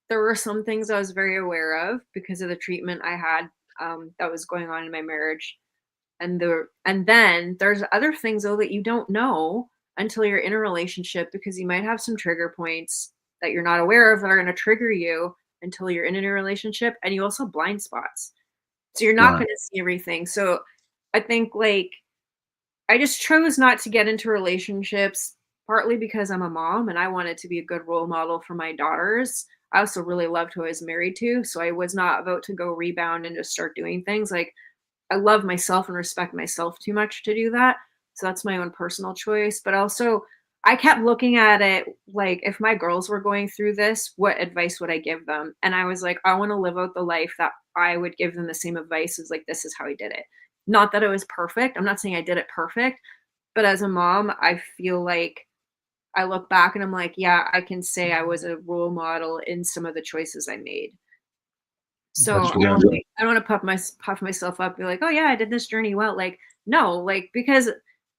there were some things I was very aware of because of the treatment I had, that was going on in my marriage. And then there's other things though that you don't know until you're in a relationship because you might have some trigger points that you're not aware of that are going to trigger you until you're in a new relationship, and you also have blind spots. So you're not Right. going to see everything. So I think like I just chose not to get into relationships partly because I'm a mom and I wanted to be a good role model for my daughters. I also really loved who I was married to, so I was not about to go rebound and just start doing things. Like I love myself and respect myself too much to do that. So that's my own personal choice. But also, I kept looking at it like if my girls were going through this, what advice would I give them? And I was like, I want to live out the life that I would give them the same advice as like, this is how I did it. Not that it was perfect. I'm not saying I did it perfect, but as a mom, I feel like I look back and I'm like, yeah, I can say I was a role model in some of the choices I made. So Gotcha, gotcha. I don't wanna puff myself up, be like, "Oh, yeah, I did this journey well." Like, no, like, because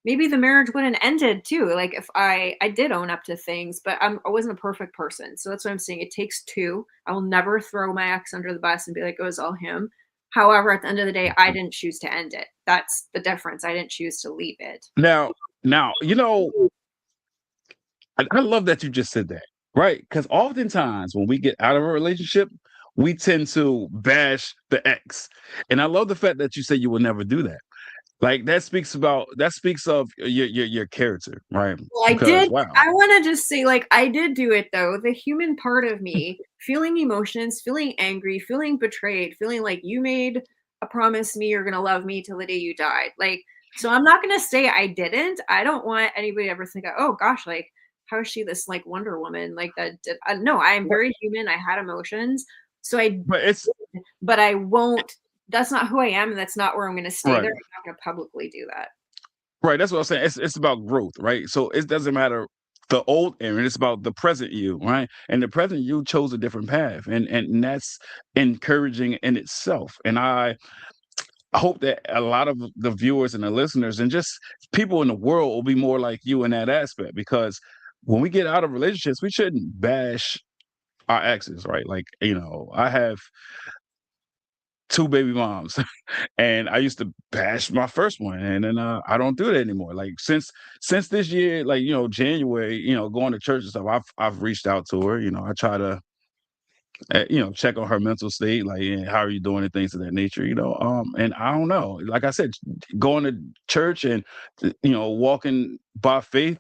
maybe the marriage wouldn't ended too, like, if I did own up to things, but I wasn't a perfect person, so that's what I'm saying, it takes 2. I will never throw my ex under the bus and be like, "It was all him." However, at the end of the day, I didn't choose to end it. That's the difference, I didn't choose to leave it. Now, now, I love that you just said that, right? Because oftentimes when we get out of a relationship, we tend to bash the ex, and I love the fact that you say you will never do that. Like that speaks of your character, right? Well, I Because did wow, I wanna just say, like, I did do it though. The human part of me, feeling emotions, feeling angry, feeling betrayed, feeling like you made a promise to me you're gonna love me till the day you died. Like, so I'm not gonna say I didn't. I don't want anybody to ever think, "Oh gosh, like, how is she this, like, Wonder Woman, like, that did" no, I am very human, I had emotions. So I but it's but I won't that's not who I am, and that's not where I'm gonna stay right. there. I'm not gonna publicly do that. Right, that's what I'm saying. It's about growth, right? So it doesn't matter the old Aaron, it's about the present you, right? And the present you chose a different path, and that's encouraging in itself. And I hope that a lot of the viewers and the listeners and just people in the world will be more like you in that aspect because when we get out of relationships, we shouldn't bash our exes, right? Like, I have two baby moms and I used to bash my first one, and then I don't do that anymore. Like since this year, like January, going to church and stuff, I've reached out to her. I try to check on her mental state, like how are you doing and things of that nature. And I don't know, like I said, going to church and walking by faith,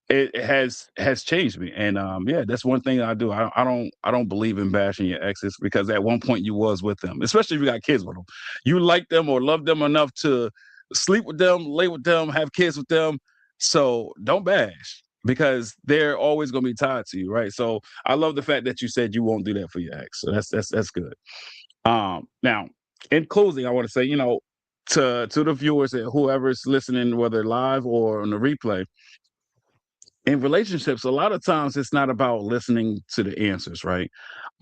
it has changed me, and yeah, that's one thing I do. I don't believe in bashing your exes because at one point you was with them, especially if you got kids with them. You like them or love them enough to sleep with them, lay with them, have kids with them. So don't bash because they're always going to be tied to you, right? So I love the fact that you said you won't do that for your ex. So that's good. Now, in closing, I want to say, to the viewers and whoever's listening, whether live or on the replay, in relationships, a lot of times it's not about listening to the answers, right?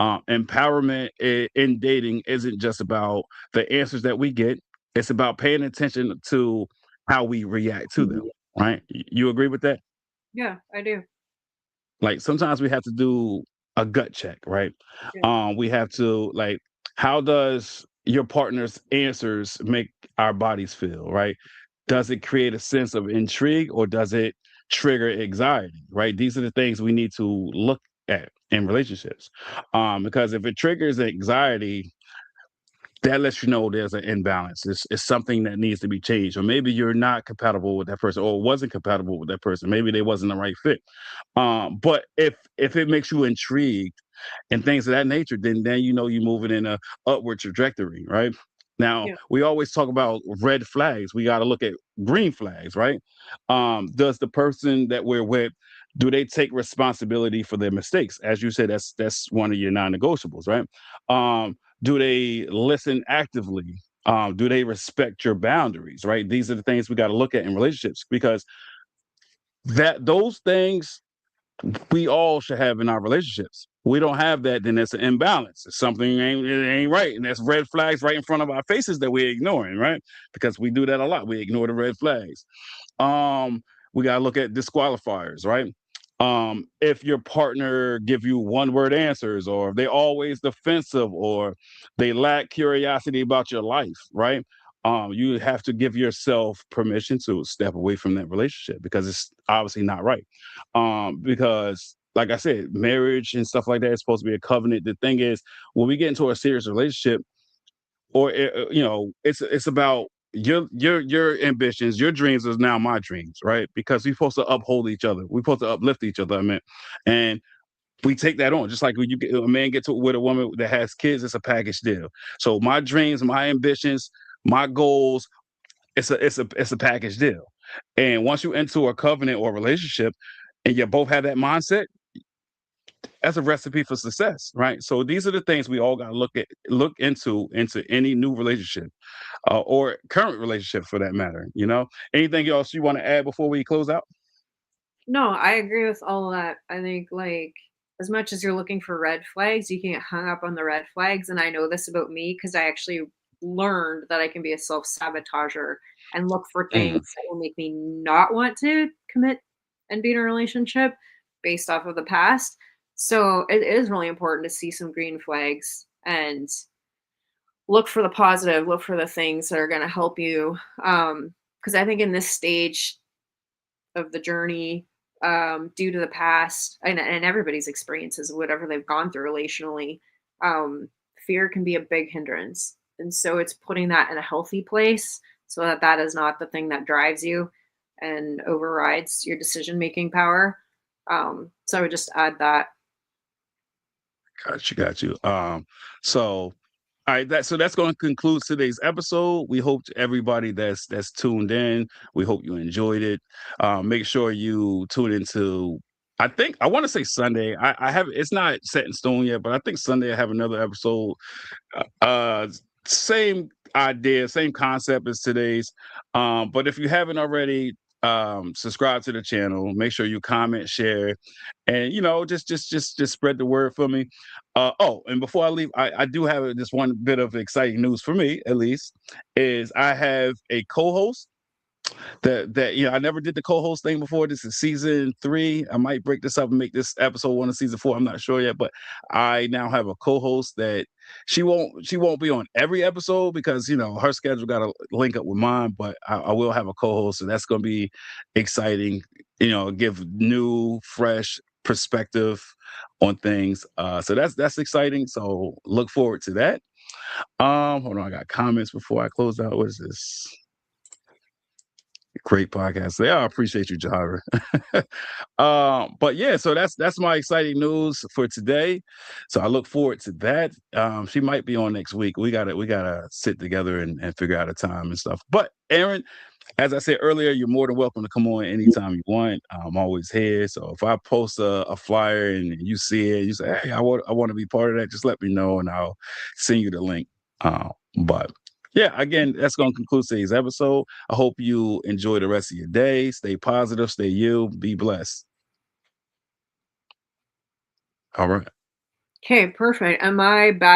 Empowerment in dating isn't just about the answers that we get, it's about paying attention to how we react to them, right? You agree with that? Yeah, I do. Like sometimes we have to do a gut check, right? Yeah. We have to like, how does your partner's answers make our bodies feel, right? Does it create a sense of intrigue or does it trigger anxiety, right? These are the things we need to look at in relationships. Because if it triggers anxiety, that lets you know there's an imbalance. It's something that needs to be changed. Or maybe you're not compatible with that person or wasn't compatible with that person. Maybe they wasn't the right fit. But if it makes you intrigued and things of that nature, then you're moving in a upward trajectory, right? Now Yeah. we always talk about red flags. We got to look at green flags, right? Does the person that we're with do they take responsibility for their mistakes? As you said, that's one of your non-negotiables, right? Do they listen actively? Do they respect your boundaries? Right? These are the things we got to look at in relationships because that those things we all should have in our relationships. We don't have that, then it's an imbalance. Something it ain't right, and that's red flags right in front of our faces that we're ignoring, right? Because we do that a lot. We ignore the red flags. Um, we gotta look at disqualifiers, right? If your partner give you one word answers, or if they always defensive, or they lack curiosity about your life, right? You have to give yourself permission to step away from that relationship because it's obviously not right. Because like I said, marriage and stuff like that is supposed to be a covenant. The thing is, when we get into a serious relationship, or it's about your ambitions, your dreams is now my dreams, right? Because we're supposed to uphold each other, we're supposed to uplift each other, I mean, and we take that on. Just like when a man gets with a woman that has kids, it's a package deal. So my dreams, my ambitions, my goals, it's a package deal. And once you enter a covenant or relationship and you both have that mindset, that's a recipe for success, right? So these are the things we all got to look into any new relationship, or current relationship for that matter. Anything else you want to add before we close out? No, I agree with all that. I think, like, as much as you're looking for red flags, you can get hung up on the red flags. And I know this about me because I actually learned that I can be a self sabotager and look for Mm, things that will make me not want to commit and be in a relationship based off of the past. So it is really important to see some green flags and look for the positive, look for the things that are going to help you. Because I think in this stage, of the journey, due to the past and everybody's experiences, whatever they've gone through relationally, um, fear can be a big hindrance. And so it's putting that in a healthy place so that that is not the thing that drives you and overrides your decision making power. So I would just add that. got you. So all right, that's going to conclude today's episode. We hope everybody that's tuned in. We hope you enjoyed it. Make sure you tune into. I think I want to say Sunday. I have it's not set in stone yet, but I think Sunday I have another episode. Uh, Same idea, same concept as today's. But if you haven't already, subscribe to the channel. Make sure you comment, share, and just spread the word for me. Oh, and before I leave, I do have this one bit of exciting news for me, at least, is I have a co-host that I never did the co-host thing before. This is season 3. I might break this up and make this episode 1 of season 4. I'm not sure yet, but I now have a co-host that she won't be on every episode because her schedule got to link up with mine. But I will have a co-host, and that's going to be exciting. Give new, fresh perspective on things. So that's exciting. So look forward to that. Hold on, I got comments before I close out. What is this? Great podcast. Yeah, I appreciate you, Jahara. But yeah, so that's my exciting news for today. So I look forward to that. She might be on next week. We gotta sit together and figure out a time and stuff. But Erin, as I said earlier, you're more than welcome to come on anytime you want. I'm always here. So if I post a flyer and you see it, you say, "Hey, I want to be part of that," just let me know and I'll send you the link. But yeah, again, that's going to conclude today's episode. I hope you enjoy the rest of your day. Stay positive, stay you, be blessed. All right. Okay, perfect. Am I back?